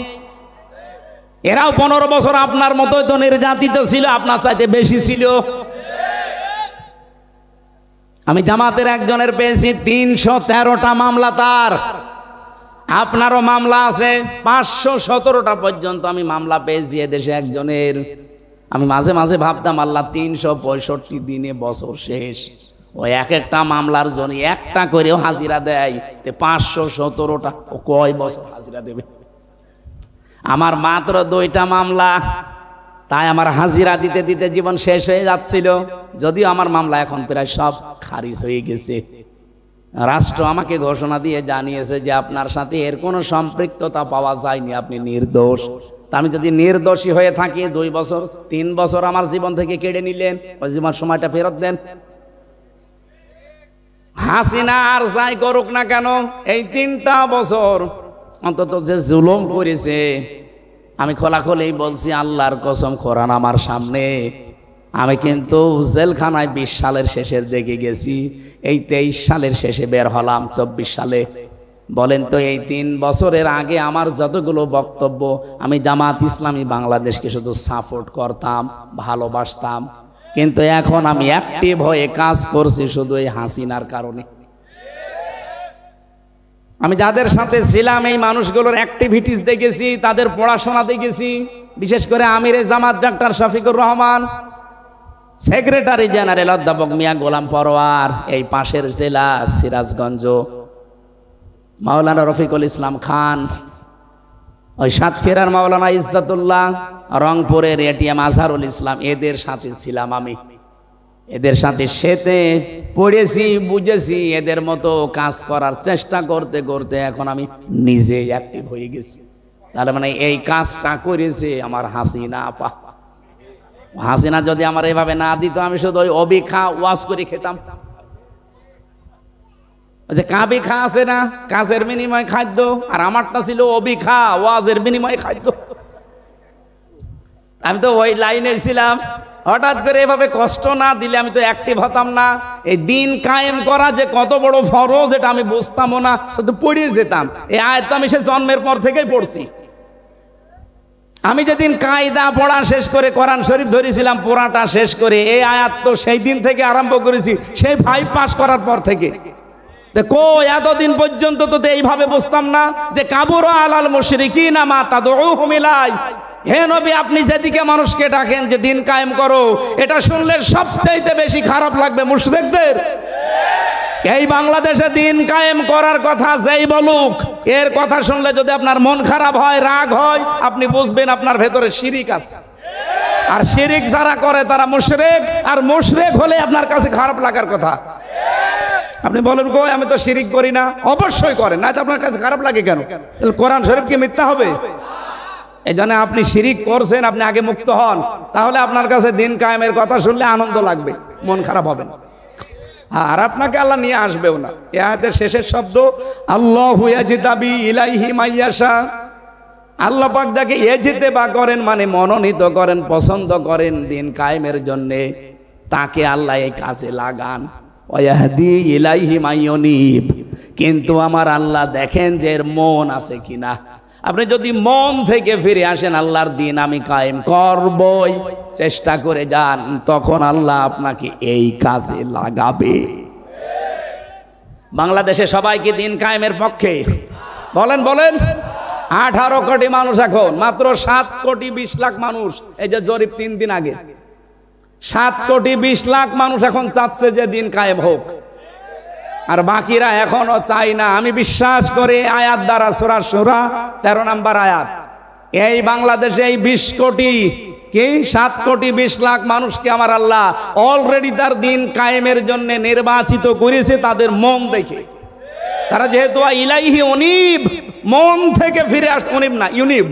Speaker 1: এরাও 15 বছর আপনার মতোই তো নির্যাতিত ছিল, আপনার চাইতে বেশি ছিল। আমি জামাতের একজনের পেয়েছি 313টা মামলা তার। আপনারও মামলা আছে 517টা পর্যন্ত আমি মামলা পেয়েছি এদেশে একজনের। আমি মাঝে মাঝে ভাবতাম, আল্লাহ 365 দিনে বছর শেষ, ওই একটা মামলার জন্য একটা করেও হাজিরা দেয়, 517টা ও কয় বছর হাজিরা দেবে? আমার মাত্র 2টা মামলা, তাই আমার হাজিরা দিতে দিতে জীবন শেষ হয়ে যাচ্ছিল। যদিও আমার মামলা এখন প্রায় সব খারিজ হয়ে গেছে। রাষ্ট্র আমাকে ঘোষণা দিয়ে জানিয়েছে যে আপনার সাথে এর কোনো সম্পৃক্ততা পাওয়া যায়নি, আপনি নির্দোষ। তা আমি যদি নির্দোষী হয়ে থাকি, 2 বছর 3 বছর আমার জীবন থেকে কেড়ে নিলেন, ওই জীবন সময়টা ফেরত দেন। হাসিনা আর যাই করুক না কেন, এই 3টা বছর অন্তত যে জুলুম করেছে, আমি খোলাখুলি বলছি, আল্লাহর কসম, কোরআন আমার সামনে, আমি কিন্তু জেলখানায় 20 সালের শেষের দিকে গেছি, এই 23 সালের শেষে বের হলাম 24 সালে। বলেন তো, এই 3 বছরের আগে আমার যতগুলো বক্তব্য, আমি জামাত ইসলামী বাংলাদেশকে শুধু সাপোর্ট করতাম, ভালোবাসতাম, কিন্তু এখন আমি অ্যাক্টিভ হয়ে কাজ করছি শুধু এই হাসিনার কারণে। আমি যাদের সাথে ছিলাম, এই মানুষগুলোর অ্যাক্টিভিটিস দেখেছি, তাদের পড়াশোনা দেখেছি। বিশেষ করে আমিরে Jamaat doctor Shafiqur Rahman, secretary general অধ্যাপক মিয়া গোলাম পরোয়ার, এই পাশের জেলা সিরাজগঞ্জ মাওলানা রফিকুল ইসলাম খান, ওই সাতক্ষীরার মাওলানা ইজ্জাতুল্লাহ, রংপুরের এটিএম আজহারুল ইসলাম, এদের সাথে ছিলাম আমি। এদের সাথে সেতে পড়েছি, বুঝেছি, এদের মতো কাজ করার চেষ্টা করতে করতে এখন আমি নিজে অ্যাক্টিভ হয়ে গেছি। তাহলে মানে এই কাজটা করেছে আমার হাসিনা আপা। হাসিনা যদি আমার এভাবে না দিত, আমি শুধু ওই অবিখা ওয়াজ করে খেতাম। যে কাবি খা আছে না, কাজের বিনিময় খাদ্য, আর আমারটা ছিল অবিখা, ওয়াজের বিনিময়ে খাদ্য। আমি তো ওই লাইনে ছিলাম, হঠাৎ করে এভাবে কষ্ট না দিলে আমি তো অ্যাক্টিভ হতাম না। এই দিন কায়েম করা যে কত বড় ফরজ এটা আমি বুঝতামও না, শুধু পড়িয়ে যেতাম। এই আয়াত তো আমি সে জন্মের পর থেকেই পড়ছি। আমি যেদিন কায়দা পড়া শেষ করে কোরআন শরীফ ধরেছিলাম পড়াটা শেষ করে, এই আয়াত তো সেই দিন থেকে আরম্ভ করেছি, সেই 5 পাস করার পর থেকে। এতদিন পর্যন্ত তো এইভাবে বুঝতাম না যে কাবুরা আলাল মুশরিকিনা মা তাদউহুম ইলাই। হে নবী, আপনি যেদিকে মানুষকে ডাকেন যে দিন কায়েম করো, এটা শুনলে সবচাইতে বেশি খারাপ লাগবে মুশরিকদের। এই বাংলাদেশে দিন কায়েম করার কথা যেই বলুক, এর কথা শুনলে যদি আপনার মন খারাপ হয়, রাগ হয়, আপনি বুঝবেন আপনার ভেতরে শিরিক আছে। আর শিরিক যারা করে তারা মুশরিক, আর মুশরিক হলে আপনার কাছে খারাপ লাগার কথা। আপনি বলেন কই আমি তো শিরিক করি না, অবশ্যই করেন, না তো আপনার কাছে খারাপ লাগে কেন? তাহলে কোরআন শরীফ কি মিথ্যা হবে? এই জন্য আপনি শিরিক করছেন, আপনি আগে মুক্ত হন, তাহলে আপনার কাছে দিন কায়েমের কথা শুনলে আনন্দ লাগবে, মন খারাপ হবে না। আর আপনাকে আল্লাহ নিয়ে আসবেও না। এই আয়াতের শেষের শব্দ আল্লাহু ইয়াজতাবি ইলাইহি মাইয়াশা। আল্লাহ পাক যাকে ইজতিবা করেন মানে মনোনীত করেন, পছন্দ করেন দিন কায়েমের জন্য, তাকে আল্লাহ এই কাজে লাগান। ওয়াহদি ইলাইহি মাইয়ুনিব। কিন্তু আমার আল্লাহ দেখেন যে এর মন আছে কিনা। আপনি যদি মন থেকে ফিরে আসেন, আল্লাহর দিন আমি কায়েম করবই, চেষ্টা করে যান, তখন আল্লাহ আপনাকে এই কাজে লাগাবে। বাংলাদেশে সবাই কি দিন কায়েমের পক্ষে? বলেন বলেন। 18 কোটি মানুষ, এখন মাত্র 7 কোটি 20 লাখ মানুষ। এই যে জরিপ 3 দিন আগে, 7 কোটি 20 লাখ মানুষ এখন চাচ্ছে যে দিন কায়েম হোক, আর বাকিরা এখনো চাই না। আমি বিশ্বাস করি আয়াত দ্বারা, সূরা শুরা 13 নম্বর আয়াত, এই বাংলাদেশে এই 20 কোটি কি 7 কোটি 20 লাখ মানুষকে আমার আল্লাহ অলরেডি তার দিন কায়েমের জন্য নির্বাচিত করেছে তাদের মন দেখে। তারা যেহেতু ইলাইহি উনিব, মন থেকে ফিরে আসতে, উনিব না ইউনিব,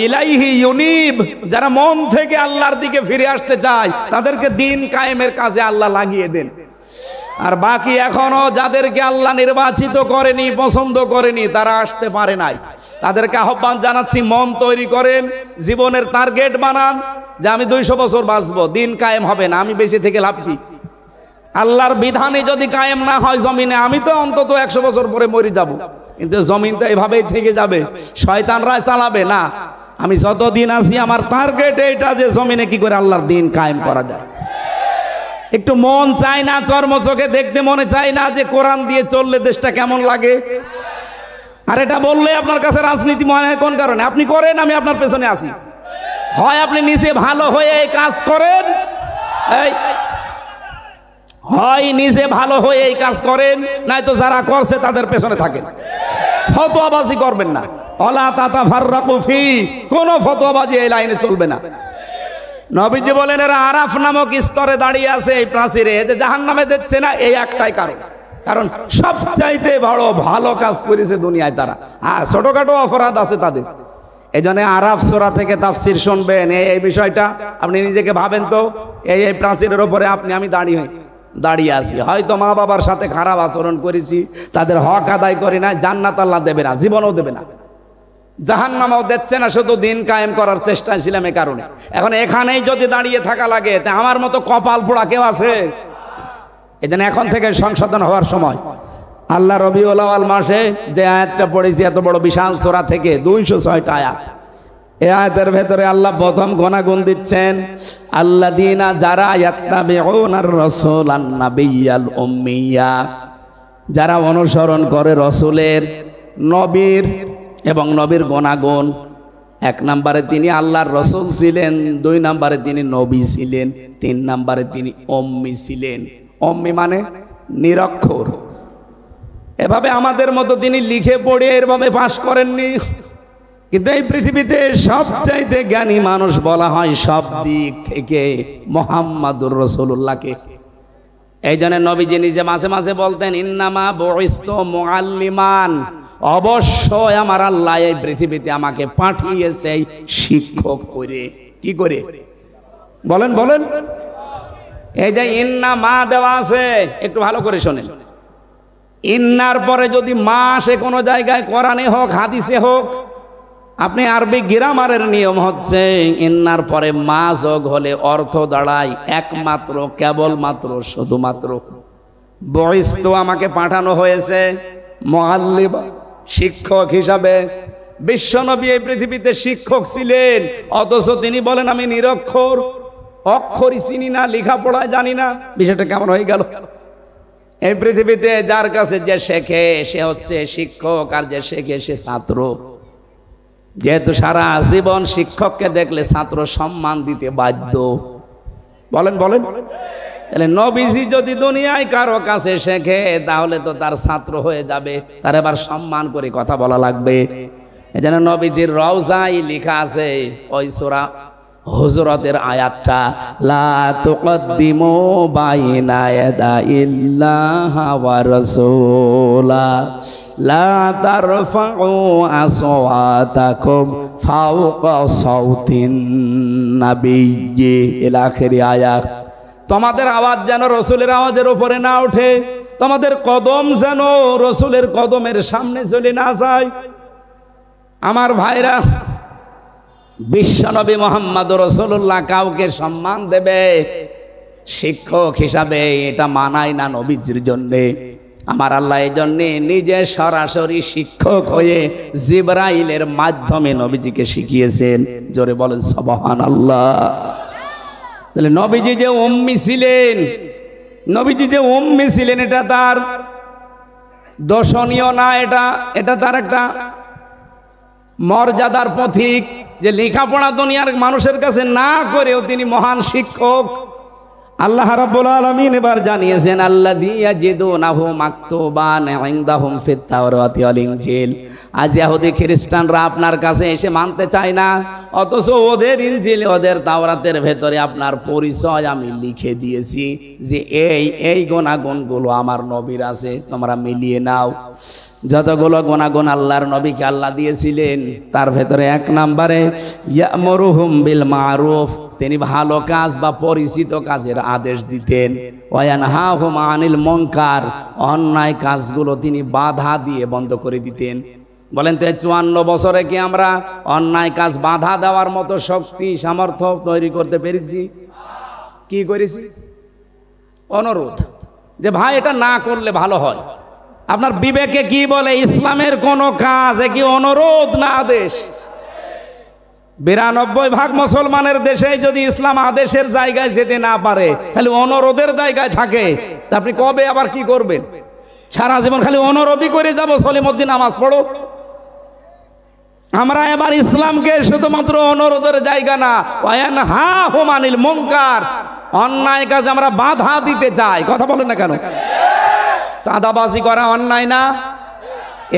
Speaker 1: ইলাইহি ইউনিব, যারা মন থেকে আল্লাহর দিকে ফিরে আসতে চায় তাদেরকে দিন কায়েমের কাজে আল্লাহ লাগিয়ে দেন। আর বাকি এখনো যাদেরকে আল্লাহ নির্বাচিত করেনি, পছন্দ করেনি, তারা আসতে পারে নাই, তাদেরকে আহ্বান জানাচ্ছি, মন তৈরি করেন, জীবনের টার্গেট বানান যে আমি 200 বছর বাঁচবো, দিন কায়েম হবে না, আমি বেঁচে থেকে লাভ কি? আল্লাহর বিধানে যদি কায়েম না হয় জমিনে, আমি তো অন্তত 100 বছর পরে মরে যাব, কিন্তু জমিন তো এভাবেই থেকে যাবে, শয়তানরা চালাবে না। আমি যতদিন আছি আমার টার্গেট এইটা যে জমিনে কি করে আল্লাহর দিন কায়েম করা যায়। একটু মন চায় না, চর্ম চোখে দেখতে মনে চায় না যে কোরআন দিয়ে চললে দেশটা কেমন লাগে? আর এটা বললে আপনার কাছে রাজনীতি মনে হয় কোন কারণে? আপনি করেন, আমি আপনার পেছনে আছি। হয় আপনি নিজে ভালো হয়ে এই কাজ করেন, হয় নিজে ভালো হয়ে এই কাজ করেন, নয়তো যারা করছে তাদের পেছনে থাকেন। ফতোয়াবাজি করবেন না, ওয়ালা তাতাফাররাকু ফি, কোন ফতোয়াবাজি এই লাইনে চলবে না। নবীজি বলেন এরা আরাফ নামক স্তরে দাঁড়িয়ে আছে এই প্রাচীরে, এতে জাহান্নামে দিচ্ছে না, এই একটাই কারণ, কারণ সবচাইতে বড় ভালো কাজ করেছে দুনিয়ায় তারা, আর ছোটখাটো অপরাধ আছে তাদের। এই জন্য আরাফ সূরা থেকে তাফসীর শুনবেন, এই বিষয়টা আপনি নিজেকে ভাবেন তো, এই প্রাচীরের ওপরে আমি দাঁড়িয়ে আছি, হয়তো মা বাবার সাথে খারাপ আচরণ করেছি, তাদের হক আদায় করি না, জান্নাত আল্লাহ দেবে না, জীবনও দেবে না, জাহান্নামও দিচ্ছে না, শুধু দিন কায়েম করার চেষ্টায় ছিলাম এই কারণে। এখন এখানেই যদি দাঁড়িয়ে থাকা লাগে, তা আমার মতো কপাল পোড়া কেউ আছে? এই জন্য এখন থেকে সংশোধন হওয়ার সময়। আল্লাহ রবিউল আউয়াল মাসে যে আয়াতটা পড়েছি এত বড় বিশাল সূরা থেকে 206টা আয়াত, এই আয়াতের ভেতরে আল্লাহ প্রথম গুণাগুণ দিচ্ছেন, আল্লাযীনা যারা ইয়াত্তাবিউনার রাসূলান নাবিয়্যাল উম্মিয়্যা, যারা অনুসরণ করে রসুলের, নবীর এবং নবীর গুণাগুণ। 1 নম্বরে তিনি আল্লাহর রসুল ছিলেন, 2 নম্বরে তিনি নবী ছিলেন, 3 নম্বরে তিনি উম্মি ছিলেন। উম্মি মানে নিরক্ষর, এভাবে আমাদের মতো তিনি লিখে পড়ে এভাবে পাশ করেননি, কিন্তু এই পৃথিবীতে সবচাইতে জ্ঞানী মানুষ বলা হয় সব দিক থেকে মুহাম্মাদুর রাসূলুল্লাহকে। এই জন্য নবীজি নিজে মাঝে মাঝে বলতেন, ইন্নামা বুইস্তু মুআল্লিমান, অবশ্যই আমার আল্লাহ এই পৃথিবীতে আমাকে পাঠিয়েছে শিক্ষক করে। কি করে? বলেন বলেন। এই যে ইন্না মা দেওয়া আছে, একটু ভালো করে শোনেন, ইন্নার পরে যদি মা আসে কোনো জায়গায়, কোরআনে হোক হাদিসে হোক, আপনি আরবি গ্রামারের নিয়ম হচ্ছে ইন্নার পরে মা যোগ হলে অর্থ দাঁড়ায় একমাত্র, কেবলমাত্র, শুধুমাত্র। বয়স্ত আমাকে পাঠানো হয়েছে মুআল্লিমা, শিক্ষক হিসাবে। বিশ্বনবী এই পৃথিবীতে শিক্ষক ছিলেন, অথচ তিনি বলেন আমি নিরক্ষর, অক্ষরই চিনি না, লেখাপড়া জানি না। বিষয়টা কেমন হয়ে গেল? এই পৃথিবীতে যার কাছে যে শেখে সে হচ্ছে শিক্ষক, আর যে শেখে সে ছাত্র। যেহেতু সারা জীবন শিক্ষককে দেখলে ছাত্র সম্মান দিতে বাধ্য। বলেন বলেন, তাহলে নবীজি যদি দুনিয়ায় কারো কাছে শেখে তাহলে তো তার ছাত্র হয়ে যাবে, তার এবার সম্মান করে কথা বলা লাগবে। এজন্য নবীজির রওজায় লেখা আছে ওই সূরা হুজুরাতের আয়াতটা, লা তুকদ্দিমু বাইনা ইয়াদাইল্লাহি ওয়া রাসূলা লা তারফাউ আসওয়াতাকুম ফাওকা সাউতিন নাবিয়্যি ইলা আখির আয়াত। তোমাদের আওয়াজ যেন রসুলের আওয়াজের উপরে না ওঠে, তোমাদের কদম যেন রসুলের কদমের সামনে চলে না যায়। আমার ভাইরা, বিশ্বনবী মুহাম্মদ রাসূলুল্লাহ কাউকে সম্মান দেবে শিক্ষক হিসাবে, এটা মানায় না নবীজির জন্যে। আমার আল্লাহ এই জন্যে নিজে সরাসরি শিক্ষক হয়ে জিবরাইলের মাধ্যমে নবীজিকে শিখিয়েছেন। জোরে বলেন সুবহানাল্লাহ। তাহলে নবীজি যে উম্মি ছিলেন, নবীজি যে উম্মি ছিলেন এটা তার দর্শনীয় না, এটা তার একটা মর্যাদার পথিক, যে লেখাপড়া দুনিয়ার মানুষের কাছে না করেও তিনি মহান শিক্ষক। আল্লাহ রাব্বুল আলামিন এবার জানিয়েছেন আল্লাযী ইয়াজিদুনাহু মাকতুবান ইনদাহুম ফিত তাওরাতি ওয়াল ইনজিল। আজ ইহুদি খ্রিস্টানরা আপনার কাছে এসে মানতে চায় না, অথচ ওদের ইনজিল, ওদের তাওরাতের ভেতরে আপনার পরিচয় আমি লিখে দিয়েছি যে এই গুণাগুণগুলো আমার নবীর আছে, তোমরা মিলিয়ে নাও। যতগুলো গুণাগুণ আল্লাহর নবীকে আল্লাহ দিয়েছিলেন তার ভেতরে এক নম্বরে ইয়ামুরুহুম বিল মারুফ, তিনি ভালো কাজ বা পরিচিত কাজের আদেশ দিতেন। ওয়ায়ানহাহুম আনিল মুনকার, অন্যায় কাজগুলো তিনি বাধা দিয়ে বন্ধ করে দিতেন। বলেন তো 54 বছরে কি আমরা অন্যায় কাজ বাধা দেওয়ার মতো শক্তি সামর্থ্য তৈরি করতে পেরেছি? কি করেছি? অনুরোধ, যে ভাই এটা না করলে ভালো হয়। আপনার বিবেকে কি বলে? ইসলামের কোন কাজ কি অনুরোধ না আদেশ? 92% মুসলমানের দেশে যদি ইসলাম আদেশের জায়গায় যেতে না পারে, খালি অনুরোধের জায়গায় থাকে, তা আপনি কবে আবার কি করবেন? সারা জীবন খালি অনুরোধই করে যাব, সলিমুদ্দিন নামাজ পড়ো। আমরা এবার ইসলামকে শুধুমাত্র অনুরোধের জায়গা না, ওয়ায়ানহাহুম আনিল মুনকার, অন্যায় কাজে আমরা বাধা দিতে চাই। কথা বলেন না কেন? চাঁদাবাজি করা অন্যায় না?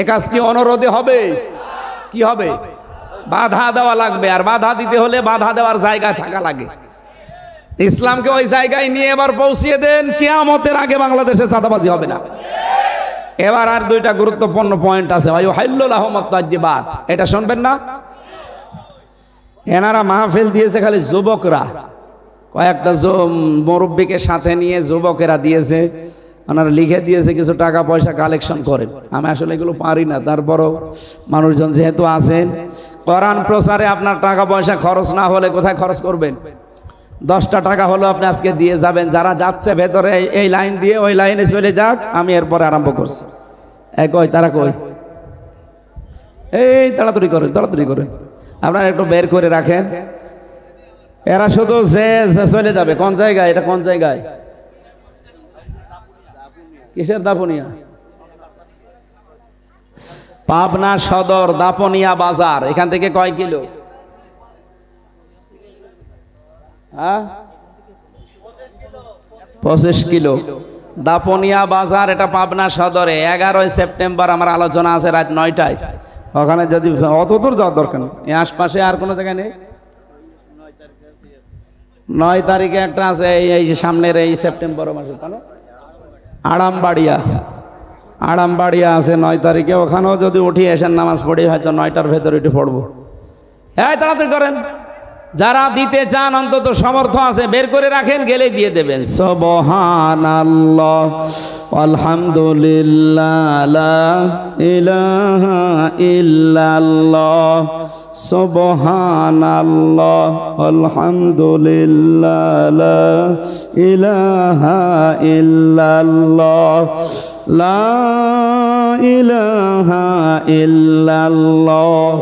Speaker 1: এ কাজ কি অনুরোধে হবে? কি হবে? বাধা দেওয়া লাগবে, আর বাধা দিতে হলে বাধা দেওয়ার জায়গায় থাকা লাগে। ইসলামকে ওই জায়গায় নিয়ে এবার পৌঁছিয়ে দেন, কিয়ামতের আগে বাংলাদেশে চাঁদাবাজি হবে না। এবার আর দুইটা গুরুত্বপূর্ণ পয়েন্ট আছে। এটা শুনবেন না? এনারা মাহফিল দিয়েছে খালি যুবকরা, কয়েকটা মুরব্বীকে সাথে নিয়ে যুবকেরা দিয়েছে, ওনারা লিখে দিয়েছে কিছু টাকা পয়সা কালেকশন করেন। আমি আসলে এগুলো পারি না, তারপরও মানুষজন যেহেতু আছেন, কোরআন প্রচারে আপনার টাকা পয়সা খরচ না হলে কোথায় খরচ করবেন? 10টা টাকা হলো আপনি আজকে দিয়ে যাবেন। যারা যাচ্ছে ভেতরে এই লাইন দিয়ে ওই লাইনে চলে যাক, আমি এরপরে আরম্ভ করছি। কই তারা কই? এই তাড়াতাড়ি করেন, তাড়াতাড়ি করেন, আপনারা একটু বের করে রাখেন। এরা শুধু যে চলে যাবে। কোন জায়গায় এটা? কোন জায়গায়? কিসের দাপুনিয়া? পাবনা সদর দাপুনিয়া বাজার। এখান থেকে কয় কিলো? 25 কিলো। দাপুনিয়া বাজার, এটা পাবনা সদরে। 11 সেপ্টেম্বর আমার আলোচনা আছে রাত 9টায়। ওখানে যদি অত দূর যাওয়ার দরকার নেই, এই আশপাশে আর কোনো জায়গায় নেই। 9 তারিখে একটা আছে, এই সামনের এই সেপ্টেম্বর মাসে, আড়ামবাড়িয়া আছে 9 তারিখে। ওখানেও যদি উঠি এসে নামাজ পড়ি, হয়তো 9টার ভেতরে উঠে পড়বো। তাড়াতাড়ি করেন। যারা দিতে চান, অন্তত সমর্থ আছে, বের করে রাখেন, গেলেই দিয়ে দেবেন। সুবহানাল্লাহ। আলহামদুলিল্লাহ লা ইলাহা ইল্লাল্লাহ সুবহানাল্লাহ আলহামদুলিল্লাহ লা ইলাহা ইল্লাল্লাহ লা ইলাহা ইল্লাল্লাহ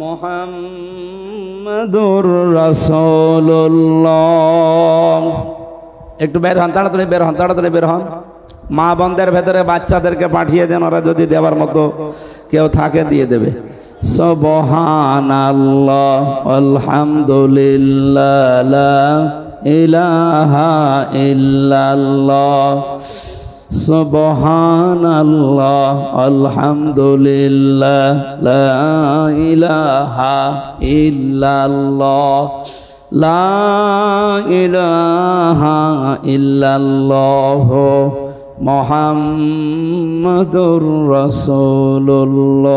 Speaker 1: মুহাম্মাদুর রাসূলুল্লাহ। একটু বের হন, তাড়াতাড়ি বের হন, তাড়াতাড়ি বের হন। মা বোনদের ভেতরে বাচ্চাদেরকে পাঠিয়ে দেন, ওরা যদি দেওয়ার মতো কেউ থাকে দিয়ে দেবে। সুবহানাল্লাহ আলহামদুলিল্লাহ লা ইলাহা ইল্লাল্লাহ সুবহানাল্লাহ আলহামদুলিল্লাহ লা ইলাহা ইল্লাল্লাহ লা ইলাহা ইল্লাল্লাহ মুহাম্মাদুর রাসূলুল্লাহ।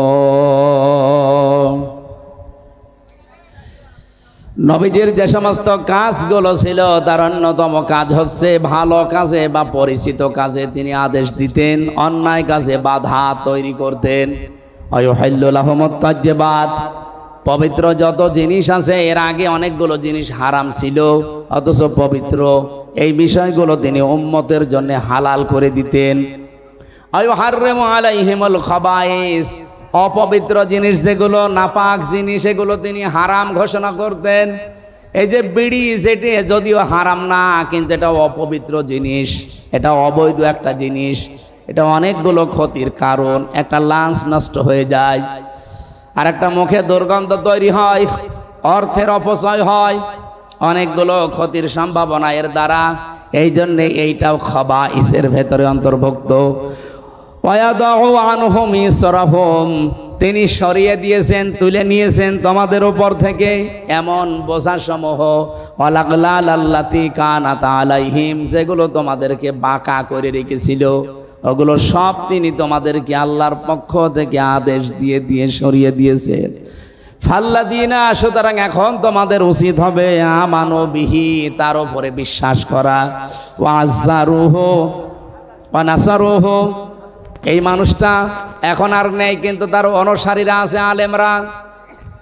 Speaker 1: নবীজির যে সমস্ত কাজগুলো ছিল তার অন্যতম কাজ হচ্ছে ভালো কাজে বা পরিচিত কাজে তিনি আদেশ দিতেন, অন্যায় কাজে বাধা তৈরি করতেন। আয়ুহাল্লু লাহুমুত তাজ্জিবাত, পবিত্র যত জিনিস আছে এর আগে অনেকগুলো জিনিস হারাম ছিল, অথচ পবিত্র এই বিষয়গুলো তিনি উম্মতের জন্য হালাল করে দিতেন। আয়ুহাররিমু আলাইহিমুল খাবাইস, অপবিত্র জিনিস যেগুলো নাপাক জিনিস এগুলো তিনি হারাম ঘোষণা করতেন। এই যে বিড়ি, যেটি যদিও হারাম না কিন্তু এটা অপবিত্র জিনিস, এটা অবৈধ একটা জিনিস, এটা অনেকগুলো ক্ষতির কারণ। একটা লাঞ্চ নষ্ট হয়ে যায়, আর একটা মুখে দুর্গন্ধ তৈরি হয়, অর্থের অপচয় হয়, অনেকগুলো ক্ষতির সম্ভাবনা এর দ্বারা। এই জন্যে এইটাও খাবাইসের ভেতরে অন্তর্ভুক্ত। ওয়ায়াদাউ আনহুম ইসরাহুম, তিনি সরিয়ে দিয়েছেন, তুলে নিয়েছেন তোমাদের উপর থেকে এমন বোঝাসমূহ, ওয়ালাগলাল আল্লাতি কানাত আলাইহিম, যেগুলো তোমাদেরকে বাঁকা করে রেখেছিল ওগুলো সব তিনি তোমাদেরকে আল্লাহর পক্ষ থেকে আদেশ দিয়ে দিয়ে সরিয়ে দিয়েছেন। ফাল্লাযিনা, সুতরাং এখন তোমাদের উচিত হবে আমানু বিহি, তার উপরে বিশ্বাস করা, ওয়াজ্জারুহু ওয়া নাসারুহু, এই মানুষটা এখন আর নেই কিন্তু তার অনুসারীরা আছে, আলেমরা।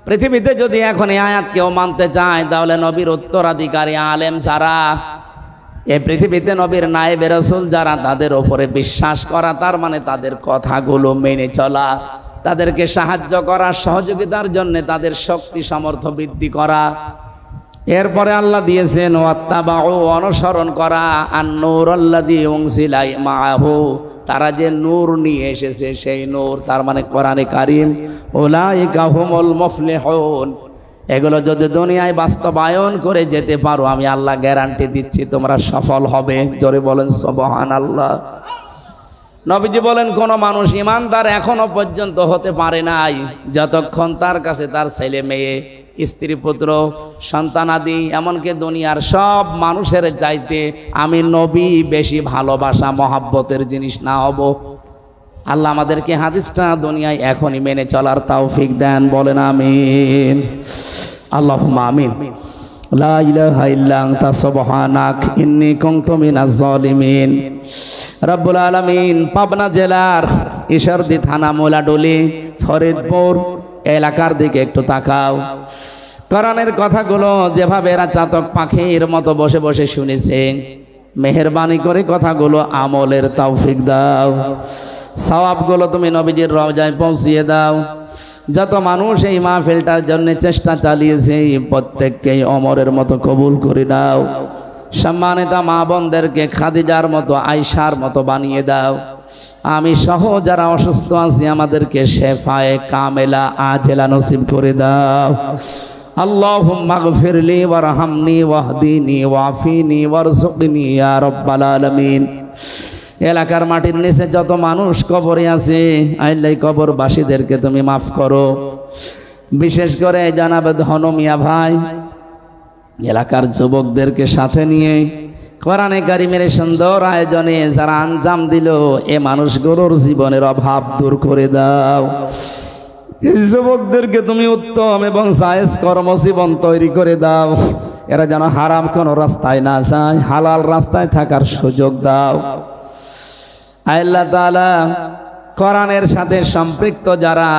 Speaker 1: পৃথিবীতে যদি এখন এই আয়াত কেউ মানতে চায় তাহলে নবীর উত্তরাধিকারী আলেম যারা, এই পৃথিবীতে নবীর নায়েবে রাসূল যারা, তাদের উপরে বিশ্বাস করা, তার মানে তাদের কথাগুলো মেনে চলা, তাদেরকে সাহায্য করা, সহযোগিতার জন্য তাদের শক্তি সামর্থ্য বৃদ্ধি করা। এরপরে আল্লাহ দিয়েছেন ওয়াত্তাবাউ, অনুসরণ করা, আন-নূর আল্লাযী উনজিলা মাআহু, তারা যে নূর নিয়ে এসেছে সেই নূর, তার মানে কোরআনে কারীম। উলাইকা হুমুল মুফলিহুন, এগুলো যদি দুনিয়ায় বাস্তবায়ন করে যেতে পারো আমি আল্লাহ গ্যারান্টি দিচ্ছি তোমরা সফল হবে। জোরে বলেন সুবহানাল্লাহ। নবীজি বলেন কোন মানুষ ইমানদার এখনো পর্যন্ত হতে পারে নাই যতক্ষণ তার কাছে তার ছেলে মেয়ে, স্ত্রী পুত্র, সন্তানাদি, এমনকি দুনিয়ার সব মানুষের চাইতে আমি নবী বেশি ভালোবাসা মহাব্বতের জিনিস না হব। আল্লাহ আমাদেরকে হাদিসটা দুনিয়ায় এখনই মেনে চলার তৌফিক দেন, বলেন আমিন। আল্লাহুম্মা আমিন। লা ইলাহা ইল্লা আনতা সুবহানাক ইন্নী কুনতু মিনাজ জালিমিন। রব্বুল আলামিন পাবনা জেলার ঈশ্বরদী থানা মোলাডুলি ফরিদপুর এলাকার দিকে একটু তাকাও। কোরআনের কথাগুলো যেভাবে এরা চাতক পাখির মতো বসে বসে শুনেছেন, মেহেরবানি করে কথাগুলো আমলের তৌফিক দাও। সওয়াবগুলো তুমি নবীজির রওজায় পৌঁছিয়ে দাও। যত মানুষ এই মাহফিলটার জন্য চেষ্টা চালিয়েছে প্রত্যেককেই ওমরের মতো কবুল করে দাও। সম্মানিত মা বোনদেরকে খাদিজার মতো, আয়েশার মতো বানিয়ে দাও। আমি সহ যারা অসুস্থ আছি আমাদেরকে শেফায়ে কামেলা আজেলা নসিব করে দাও। আল্লাহুম্মা গফিরলি ওয়ারহামনি ওয়াহদিনি ওয়াফিনি ওয়ারযুকনি ইয়া রাব্বাল আলামিন। এলাকার মাটির নিচে যত মানুষ কবরে আছে আল্লাহ কবরবাসীদেরকে তুমি মাফ করো। বিশেষ করে জানাবে ধনমিয়া ভাই এলাকার যুবকদেরকে সাথে নিয়ে কোরআনে কারিমের সুন্দর আয়োজনে যারা আঞ্জাম দিল এ মানুষগুলোর জীবনের অভাব দূর করে দাও। এই যুবকদেরকে তুমি উত্তম এবং জায়েজ কর্মজীবন তৈরি করে দাও। এরা যেন হারাম কোনো রাস্তায় না যায়, হালাল রাস্তায় থাকার সুযোগ দাও। আল্লাহ তাআলা কোরআনের সাথে সম্পৃক্ত যারা,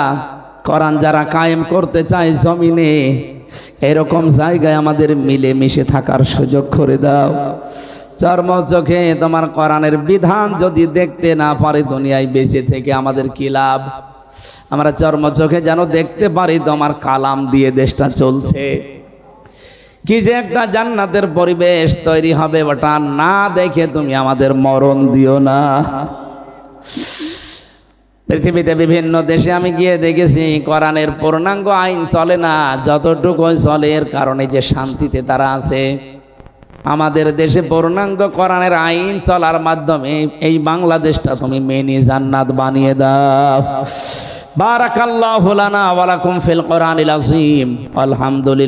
Speaker 1: কোরআন যারা কায়েম করতে চায় জমিনে, এরকম জায়গায় আমাদের মিলে মিশে থাকার সুযোগ করে দাও। চর্ম চোখে তোমার কোরআনের বিধান যদি দেখতে না পারি দুনিয়ায় বেঁচে থেকে আমাদের কি লাভ? আমরা চর্ম চোখে যেন দেখতে পারি তোমার কালাম দিয়ে দেশটা চলছে, কি যে একটা জান্নাতের পরিবেশ তৈরি হবে, ওটা না দেখে তুমি আমাদের মরণ দিও না। পৃথিবীতে বিভিন্ন দেশে আমি গিয়ে দেখেছি কোরআনের পূর্ণাঙ্গ আইন চলে না, যতটুকু চলে এর কারণে যে শান্তিতে তারা আছে। আমাদের দেশে পূর্ণাঙ্গ কোরআনের আইন চলার মাধ্যমে এই বাংলাদেশটা তুমি মিনি জান্নাত বানিয়ে দাও। বারাকাল্লাহু লানা ওয়া লাকুম ফিল কোরআনিল আযীম। আলহামদুলিল্লাহ।